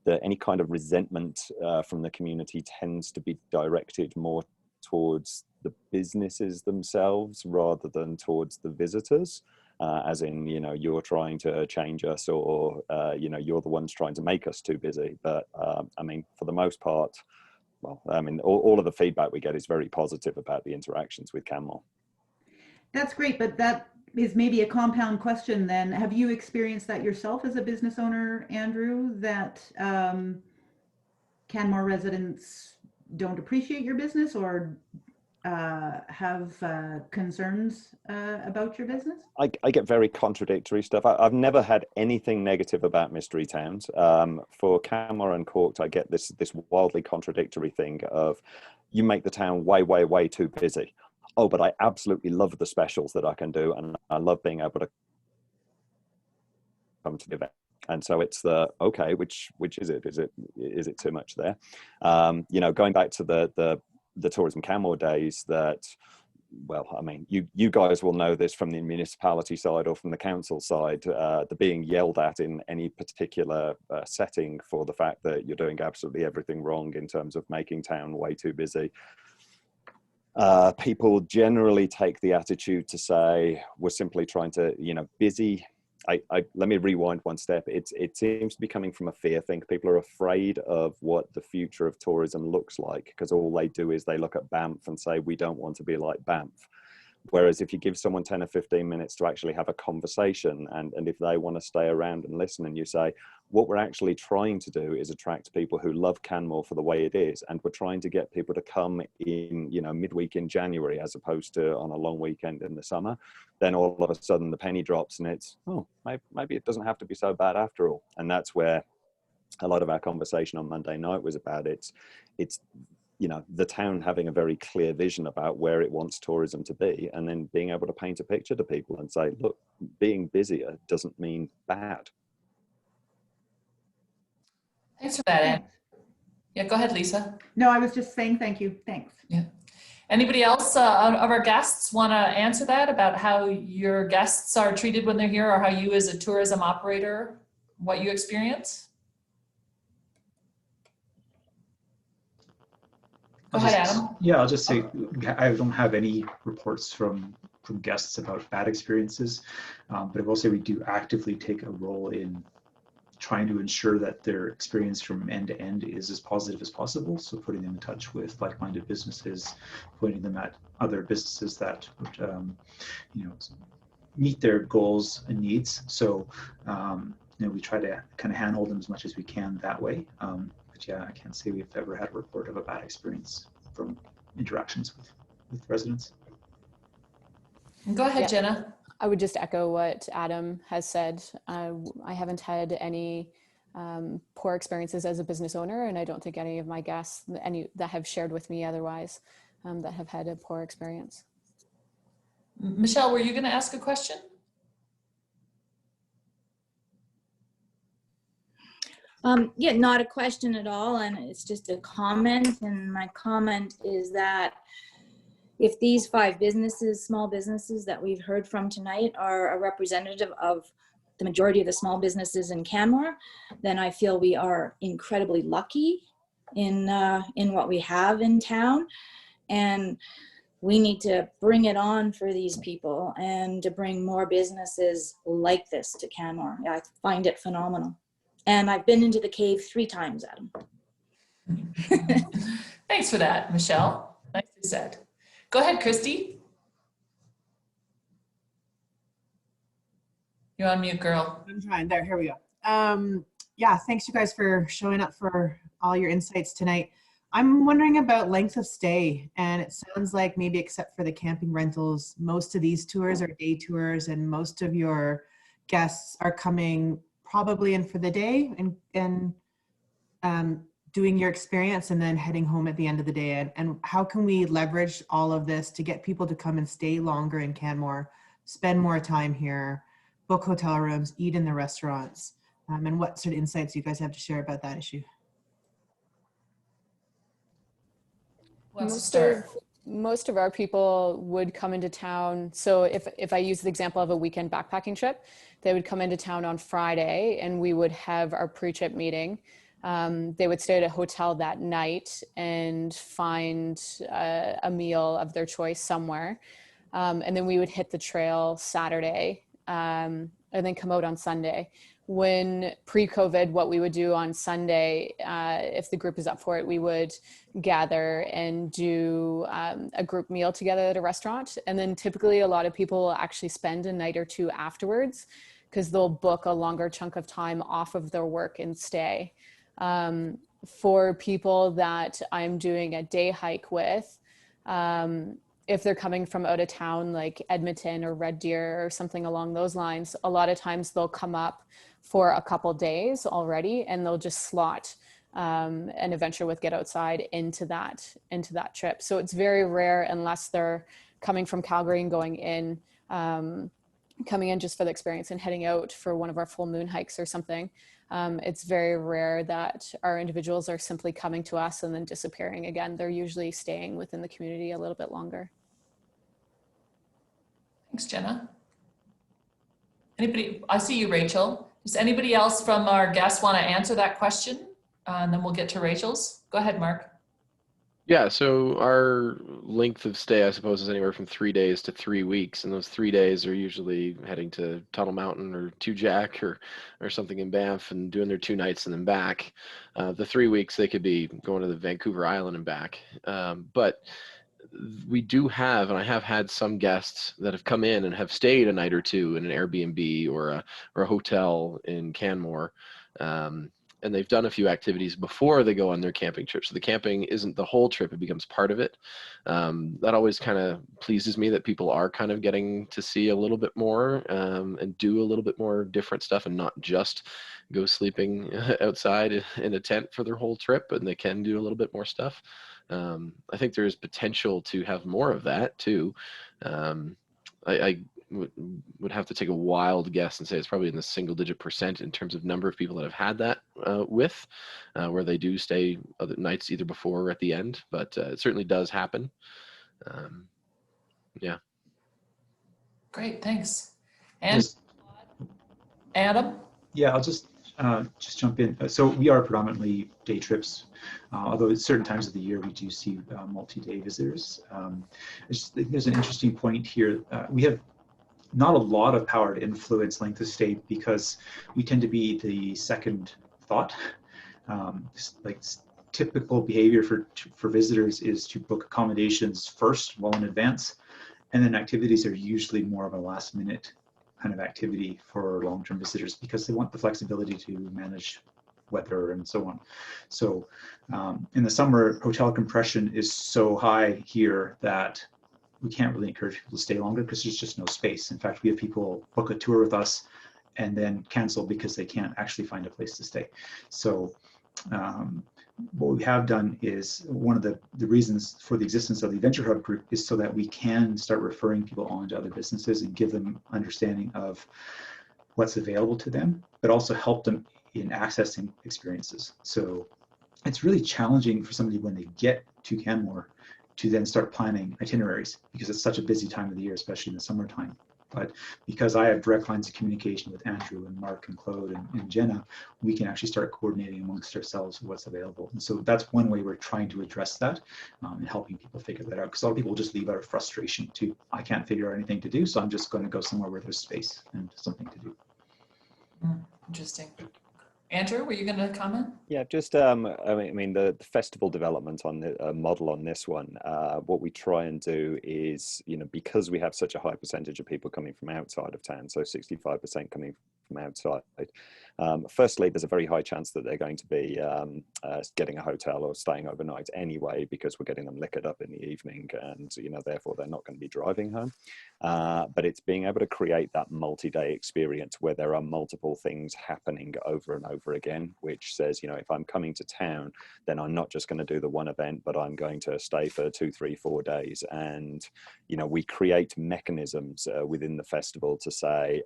that any kind of resentment from the community tends to be directed more towards the businesses themselves rather than towards the visitors. As in, you're trying to change us, or you're the ones trying to make us too busy. But I mean, for the most part, well, I mean, all of the feedback we get is very positive about the interactions with Canmore. That's great, but that is maybe a compound question then. Have you experienced that yourself as a business owner, Andrew, that Canmore residents don't appreciate your business or have concerns about your business? I get very contradictory stuff. I've never had anything negative about mystery towns. For Canmore and Uncorked, I get this wildly contradictory thing of, you make the town way too busy. Oh, but I absolutely love the specials that I can do, and I love being able to come to the event. And so it's the, okay, which is it? Is it too much there? You know, going back to the Tourism Canmore days, that, well, I mean, you guys will know this from the municipality side or from the council side, the being yelled at in any particular setting for the fact that you're doing absolutely everything wrong in terms of making town way too busy. People generally take the attitude to say, we're simply trying to, you know, busy. Let me rewind one step. It seems to be coming from a fear thing. People are afraid of what the future of tourism looks like, because all they do is they look at Banff and say, we don't want to be like Banff. Whereas if you give someone 10 or 15 minutes to actually have a conversation, and if they want to stay around and listen, and you say, what we're actually trying to do is attract people who love Canmore for the way it is, and we're trying to get people to come in, you know, midweek in January as opposed to on a long weekend in the summer, then all of a sudden the penny drops and it's, oh, maybe it doesn't have to be so bad after all. And that's where a lot of our conversation on Monday night was about. It's you know, the town having a very clear vision about where it wants tourism to be, and then being able to paint a picture to people and say, look, being busier doesn't mean bad. Thanks for that, Anne. Yeah, go ahead, Lisa. No, I was just saying thank you. Thanks. Yeah. Anybody else of our guests want to answer that, about how your guests are treated when they're here, or how you as a tourism operator, what you experience? Go ahead, Adam. Yeah, I'll just say I don't have any reports from guests about bad experiences, but I will say we do actively take a role in trying to ensure that their experience from end to end is as positive as possible. So putting them in touch with like-minded businesses, pointing them at other businesses that would, you know, meet their goals and needs. So you know, we try to kind of handhold them as much as we can that way. But yeah, I can't say we've ever had a report of a bad experience from interactions with residents. Go ahead, Yeah. Jenna. I would just echo what Adam has said. I haven't had any poor experiences as a business owner, and I don't think any of my guests, any that have shared with me otherwise, that have had a poor experience. Michelle, were you going to ask a question? Yeah, not a question at all, and it's just a comment. And my comment is that if these 5 businesses, small businesses that we've heard from tonight, are a representative of the majority of the small businesses in Canmore, then I feel we are incredibly lucky in what we have in town, and we need to bring it on for these people and to bring more businesses like this to Canmore. I find it phenomenal. And I've been into the cave 3 times, Adam. Thanks for that, Michelle. Nicely said. Go ahead, Christy. You're on mute, girl. I'm trying. There, here we go. Yeah, thanks you guys for showing up for all your insights tonight. I'm wondering about length of stay, and it sounds like maybe except for the camping rentals, most of these tours are day tours, and most of your guests are coming probably in for the day and doing your experience and then heading home at the end of the day. And how can we leverage all of this to get people to come and stay longer in Canmore, spend more time here, book hotel rooms, eat in the restaurants, and what sort of insights you guys have to share about that issue? Most of our people would come into town. So if I use the example of a weekend backpacking trip, they would come into town on Friday and we would have our pre-trip meeting. They would stay at a hotel that night and find a meal of their choice somewhere. And then we would hit the trail Saturday and then come out on Sunday. when pre-COVID, what we would do on Sunday, if the group is up for it, we would gather and do a group meal together at a restaurant. And then typically a lot of people will actually spend a night or two afterwards because they'll book a longer chunk of time off of their work and stay. For people that I'm doing a day hike with, if they're coming from out of town, like Edmonton or Red Deer or something along those lines, a lot of times they'll come up for a couple days already, and they'll just slot an adventure with Get Outside into that trip. So it's very rare, unless they're coming from Calgary and coming in just for the experience and heading out for one of our full moon hikes or something. It's very rare that our individuals are simply coming to us and then disappearing again. They're usually staying within the community a little bit longer. Thanks, Jenna. Anybody? I see you, Rachel. Does anybody else from our guests want to answer that question? And then we'll get to Rachel's. Go ahead, Mark. Yeah, so our length of stay, I suppose, is anywhere from 3 days to 3 weeks. And those 3 days are usually heading to Tuttle Mountain or Two Jack or something in Banff and doing their 2 nights and then back. The 3 weeks, they could be going to the Vancouver Island and back. But we do have, and I have had some guests that have come in and have stayed a night or two in an Airbnb or a hotel in Canmore. And they've done a few activities before they go on their camping trip. So the camping isn't the whole trip, it becomes part of it. That always kind of pleases me that people are kind of getting to see a little bit more and do a little bit more different stuff and not just go sleeping outside in a tent for their whole trip, and they can do a little bit more stuff. I think there's potential to have more of that too. I would have to take a wild guess and say it's probably in the single-digit % in terms of number of people that have had that where they do stay other nights either before or at the end, but it certainly does happen. Yeah. Great, thanks. And Adam? Yeah, I'll just jump in. So we are predominantly day trips, although at certain times of the year we do see multi-day visitors. I just think there's an interesting point here. We have not a lot of power to influence length of stay because we tend to be the second thought. Like typical behavior for visitors is to book accommodations first, well in advance, and then activities are usually more of a last minute kind of activity for long-term visitors because they want the flexibility to manage weather and so on. So in the summer, hotel compression is so high here that we can't really encourage people to stay longer because there's just no space. In fact, we have people book a tour with us and then cancel because they can't actually find a place to stay. So what we have done is one of the reasons for the existence of the Adventure Hub group is so that we can start referring people on to other businesses and give them understanding of what's available to them, but also help them in accessing experiences. So it's really challenging for somebody when they get to Canmore to then start planning itineraries because it's such a busy time of the year, especially in the summertime. But because I have direct lines of communication with Andrew and Mark and Claude and Jenna, we can actually start coordinating amongst ourselves what's available. And so that's one way we're trying to address that and helping people figure that out. Because a lot of people just leave out of frustration too. I can't figure out anything to do, so I'm just going to go somewhere where there's space and something to do. Interesting. Andrew, were you going to comment? Yeah, just I mean the festival development on the model on this one. What we try and do is, because we have such a high percentage of people coming from outside of town, so 65% coming from outside. Firstly, there's a very high chance that they're going to be getting a hotel or staying overnight anyway, because we're getting them liquored up in the evening, and therefore they're not going to be driving home. But it's being able to create that multi-day experience where there are multiple things happening over and over again, which says, if I'm coming to town, then I'm not just going to do the one event, but I'm going to stay for 2, 3, 4 days. And we create mechanisms within the festival to say,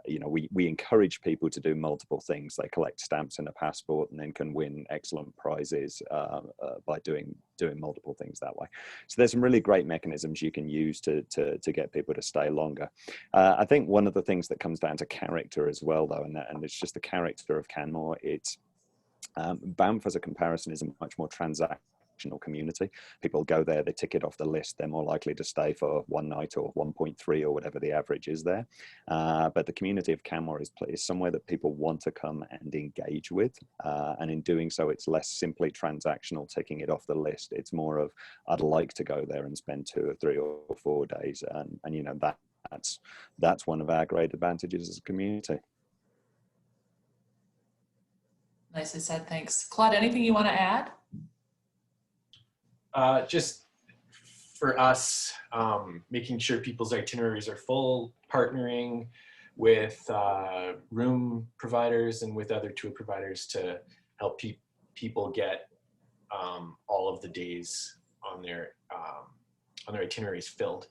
we encourage people to do multiple things. They collect stamps and a passport and then can win excellent prizes by doing multiple things that way. So there's some really great mechanisms you can use to get people to stay longer. I think one of the things that comes down to character as well, though, and it's just the character of Canmore. It's Banff as a comparison is a much more transactional community. People go there, they tick it off the list, they're more likely to stay for one night or 1.3 or whatever the average is there. But the community of Canmore is somewhere that people want to come and engage with. And in doing so, it's less simply transactional, ticking it off the list. It's more of, I'd like to go there and spend 2 or 3 or 4 days. And you know, that's one of our great advantages as a community. Nicely said, thanks. Claude, anything you want to add? Just for us, making sure people's itineraries are full, partnering with room providers and with other tour providers to help people get all of the days on their itineraries filled.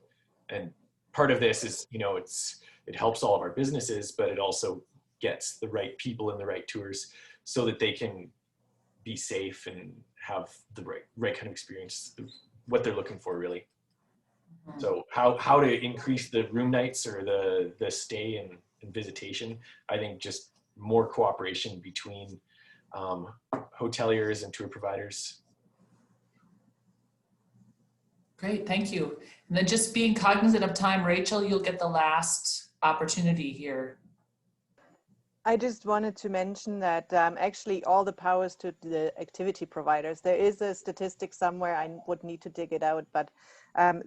And part of this is, you know, it helps all of our businesses, but it also gets the right people in the right tours so that they can be safe and have the right kind of experience, what they're looking for, really. So how to increase the room nights or the stay and visitation, I think just more cooperation between hoteliers and tour providers. Great, thank you. And then just being cognizant of time, Rachel, you'll get the last opportunity here. I just wanted to mention that actually all the powers to the activity providers. There is a statistic somewhere, I would need to dig it out, but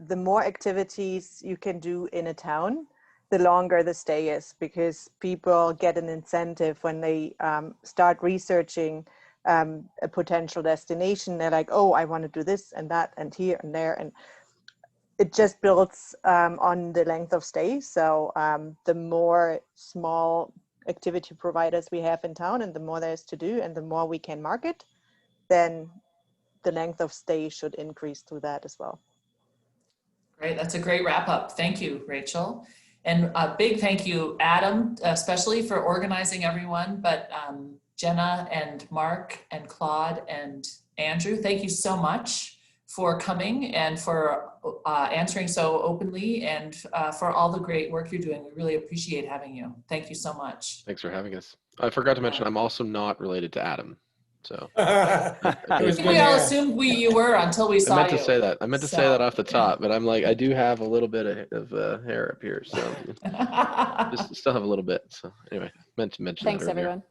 the more activities you can do in a town, the longer the stay is, because people get an incentive when they start researching a potential destination. They're like, oh, I want to do this and that and here and there. And it just builds on the length of stay. So the more small activity providers we have in town and the more there's to do and the more we can market, then the length of stay should increase through that as well. Great, that's a great wrap up. Thank you, Rachel. And a big thank you, Adam, especially for organizing everyone, but Jenna and Mark and Claude and Andrew, thank you so much for coming and for answering so openly and for all the great work you're doing. We really appreciate having you. Thank you so much. Thanks for having us. I forgot to mention, I'm also not related to Adam. So I think we all assumed you were until we saw you. I meant to say that. I meant to say that off the top, but I'm like, I do have a little bit of hair up here, so just still have a little bit. So anyway, meant to mention. Thanks, that everyone.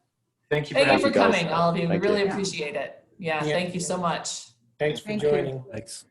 Thank you. Thank you for coming, all of you. We really appreciate it. Yeah, thank you so much. Thanks for joining. Thanks.